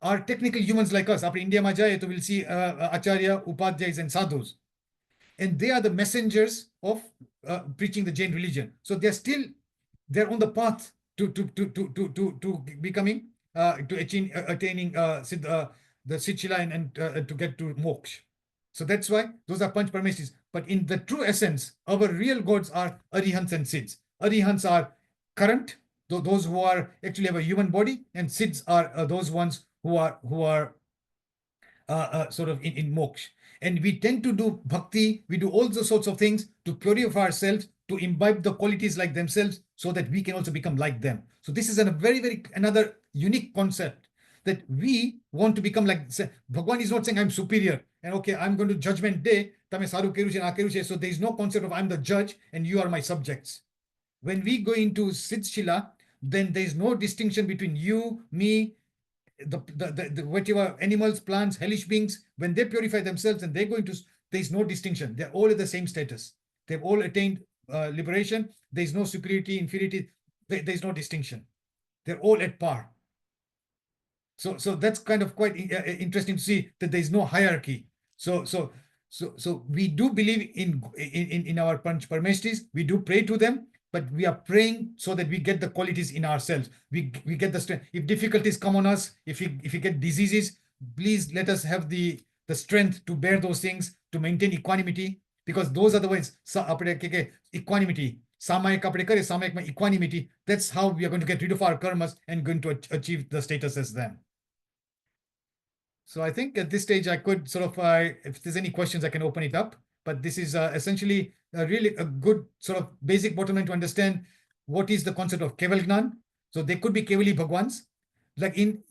are technical humans like us. After India Majaye, so we'll see Acharya, Upadhyayas and Sadhus. And they are the messengers of preaching the Jain religion. So they're on the path to becoming, to attaining the Sichila and to get to moksha. So that's why those are Panch Parmeshtis. But in the true essence, our real gods are Arihants and Siddhs. Arihants are current, those who are actually have a human body, and Siddhs are those ones who are sort of in moksha. And we tend to do bhakti, we do all those sorts of things to purify ourselves, to imbibe the qualities like themselves, so that we can also become like them. So this is another unique concept, that we want to become like, Bhagwan is not saying I'm superior, and okay, I'm going to judgment day, tame saru keru che na keru che. So there is no concept of I'm the judge and you are my subjects. When we go into Siddhshila, then there is no distinction between you, me, the whatever animals, plants, hellish beings. When they purify themselves and they go into, there is no distinction. They're all at the same status. They've all attained liberation. There is no superiority, inferiority. There is no distinction. They're all at par. So that's kind of quite interesting to see that there is no hierarchy. So we do believe in our Panch Parmeshtis. We do pray to them, but we are praying so that we get the qualities in ourselves. We get the strength. If difficulties come on us, if we get diseases, please let us have the strength to bear those things, to maintain equanimity, because those are the ways equanimity. Samayik equanimity. That's how we are going to get rid of our karmas and going to achieve the status as them. So I think at this stage I could sort of, if there's any questions, I can open it up. But this is essentially really a good sort of basic bottom line to understand what is the concept of Keval Gnan. So they could be Kevali Bhagwans.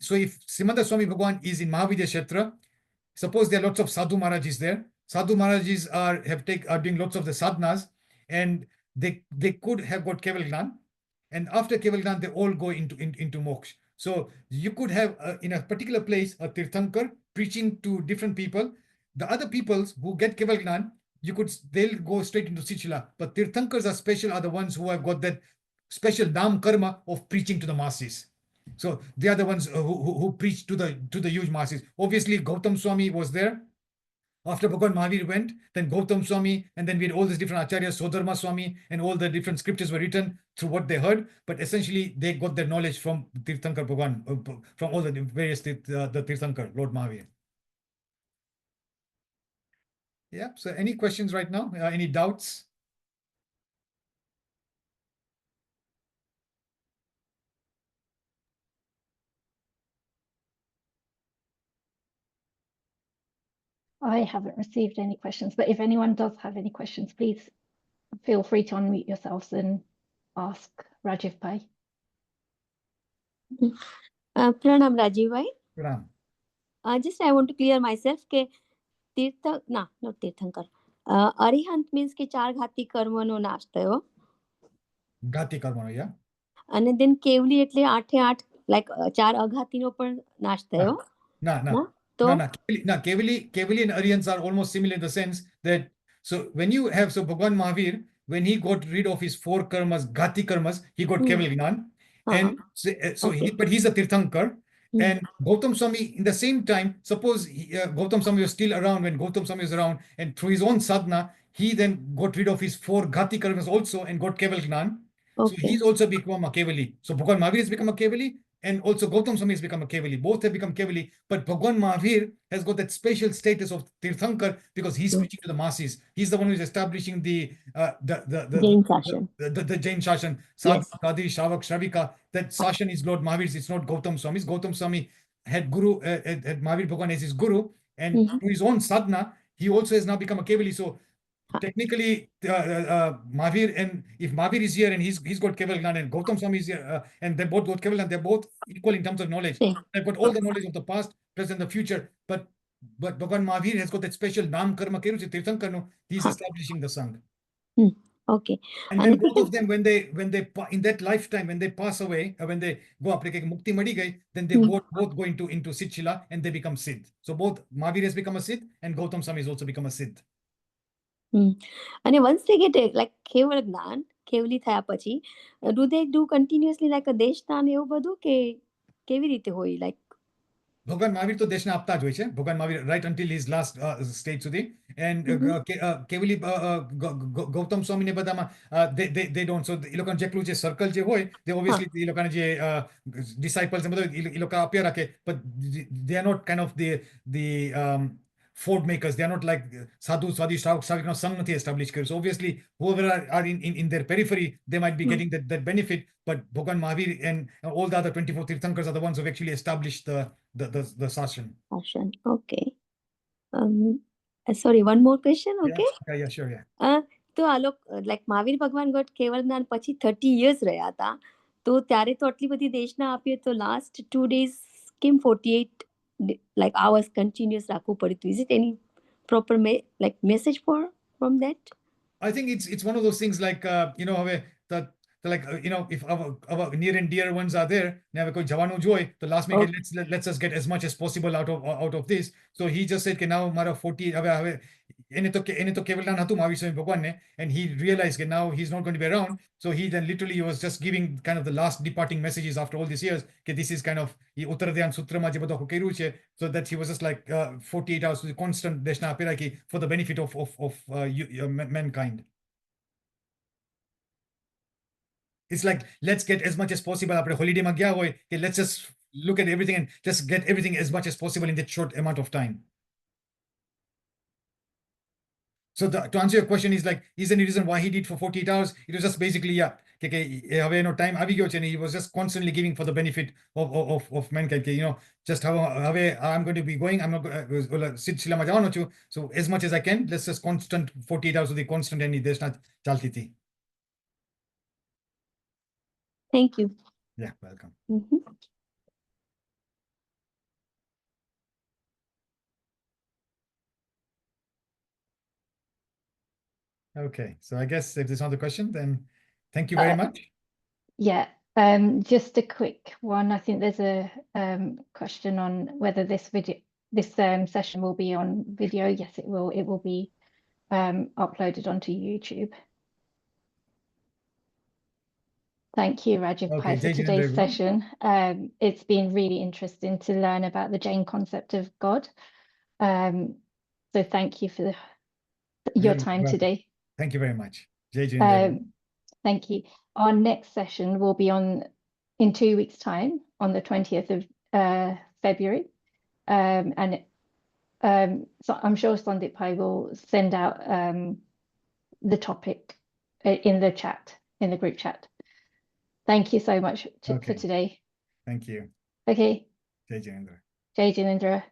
So if Simanda Swami Bhagwan is in Mahavidya Kshetra, suppose there are lots of Sadhu Maharajis there. Sadhu Maharajis are doing lots of the sadhanas, and they could have got Keval Gnan. And after Keval Gnan, they all go into moksha. So you could have in a particular place a Tirthankar preaching to different people. The other peoples who get Keval Gnan, they'll go straight into Sichila. But Tirthankars are special, are the ones who have got that special Nam Karma of preaching to the masses. So they are the ones who preach to the huge masses. Obviously, Gautam Swami was there. After Bhagwan Mahavir went, then Gautam Swami, and then we had all these different acharyas, Sodharma Swami, and all the different scriptures were written through what they heard. But essentially, they got their knowledge from Tirthankar Bhagwan, from all the various the Tirthankar, Lord Mahavir. Yeah. So any questions right now? Any doubts? I haven't received any questions, but if anyone does have any questions, please feel free to unmute yourselves and ask Rajeev Pai. Pranam Rajeev bhai. Pranam. Just I want to clear myself કે not tirthankara. Arihant means કે ચાર ઘાતી કર્મનો નાશ થયો. Ghati karma, yeah. અને then કેવલી એટલે 8 like ચાર અઘાતીનો પણ નાશ થયો. No. ના? તો Kevali and Aryans are almost similar in the sense that, so when you have, so Bhagwan Mahavir, when he got rid of his 4 karmas, Ghati karmas, he got Keval Gnan. And so Okay. but he's a Tirthankar. And Gautam Swami, in the same time, suppose Gautam Swami was still around when Gautam Swami was around, and through his own sadhana, he then got rid of his 4 Ghati karmas also and got Keval Gnan. So Okay. he's also become a Kevali. So Bhagwan Mahavir has become a Kevali, and also Gautam Swami has become a Kevali. Both have become Kevali, but Bhagwan Mahavir has got that special status of Tirthankar because he's preaching to the masses. He's the one who's establishing the Jain Sashan. the Jain Sashan, Yes. Kadi, Shavak, Shravika. That Sashan is Lord Mahavir's. It's not Gautam Swami's. Gautam Swami had Guru, had Mahavir Bhagwan as his Guru, and through his own sadhana, he also has now become a Kevali. So technically, Mahavir, and if Mahavir is here and he's got Keval Gnan, and Gautam Swami is here, and they both got Keval Gnan, they're both equal in terms of knowledge. Same. They've got all the knowledge of the past, present, the future. But Bhagwan Mahavir has got that special Nam Karma Keru, Tirthankar, no, he's establishing the Sangh. Okay. And then both of them, when they in that lifetime, when they pass away, when they go up, like Mukti Madi gai, then they both go into Siddhshila and they become Siddh. So both Mahavir has become a Siddh and Gautam Swami has also become a Siddh. And once they get like કેવળ જ્ઞાન કેવલી થયા પછી do they do continuously like a દેશદાન એવું બધું કે કેવી રીતે હોય like Bhagwan Mahavir to Deshna apta જ હોય છે. Bhagwan Mahavir right until his last stage સુધી. And કેવલી ગૌતમ સ્વામી ને બધામાં they don't. So એ લોકોનું જેટલું જે સર્કલ જે હોય, they obviously એ લોકોના જે disciples ને બધા એ લોકો આપ્યા રાખે, but they are not kind of the fort makers. They are not like sadhu, swadi, shravik, no, sang nathi established કર્યું. So obviously whoever are in their periphery, they might be getting that benefit, but Bhagwan Mahavir and all the other 24 Tirthankars are the ones who have actually established the sashan. Sashan. Okay. Sorry, one more question. Okay. Yeah, sure, yeah. તો આ લોક like Mahavir ભગવાન got કેવળ જ્ઞાન પછી 30 years રહ્યા હતા, તો ત્યારે તો આટલી બધી દેશના આપીએ, તો last 2 days કેમ 48 like hours continuous રાખવું પડ્યું? Is it any proper like message from that? I think it's one of those things like you know, like you know, if our near and dear ones are there, now koi jawanu joy, the last minute let's just get as much as possible out of this. So he just said now mara 40 હવે એને તો કેવલ જ્ઞાન હતું મહાવીર સ્વામી ભગવાનને, and he realized that now he's not going to be around. So he then literally was just giving kind of the last departing messages after all these years, that this is kind of ઉત્તરધ્યાન સૂત્રમાં જે બધું કર્યું છે, so that he was just like 48 hours constant દેશના આપી રાખી for the benefit of mankind. It's like, let's get as much as possible. After holiday ma gaya hoy, let's just look at everything and just get everything as much as possible in that short amount of time. So to answer your question is like, is there any reason why he did for 48 hours? It was just basically, have no time. He was just constantly giving for the benefit of mankind. You know, just I'm going to be going, I'm not going to sit Shila ma jawano chu. So as much as I can, let's just constant 48 hours of the constant and there's not chalti thi. Thank you. Yeah, welcome. Okay, so I guess if there's another question, then thank you very much. Yeah, just a quick one. I think there's a question on whether this session will be on video. Yes, it will. It will be uploaded onto YouTube. Thank you, Rajeev Pai, for today's session. It's been really interesting to learn about the Jain concept of God. So thank you for your time today. Thank you very much. Jai Jain. Thank you. Our next session will be in 2 weeks' time, on the 20th of February. So I'm sure Sandip Pai will send out the topic in the chat, in the group chat. Thank you so much for today. Thank you. Okay. Jai Jainendra. Jai Jainendra.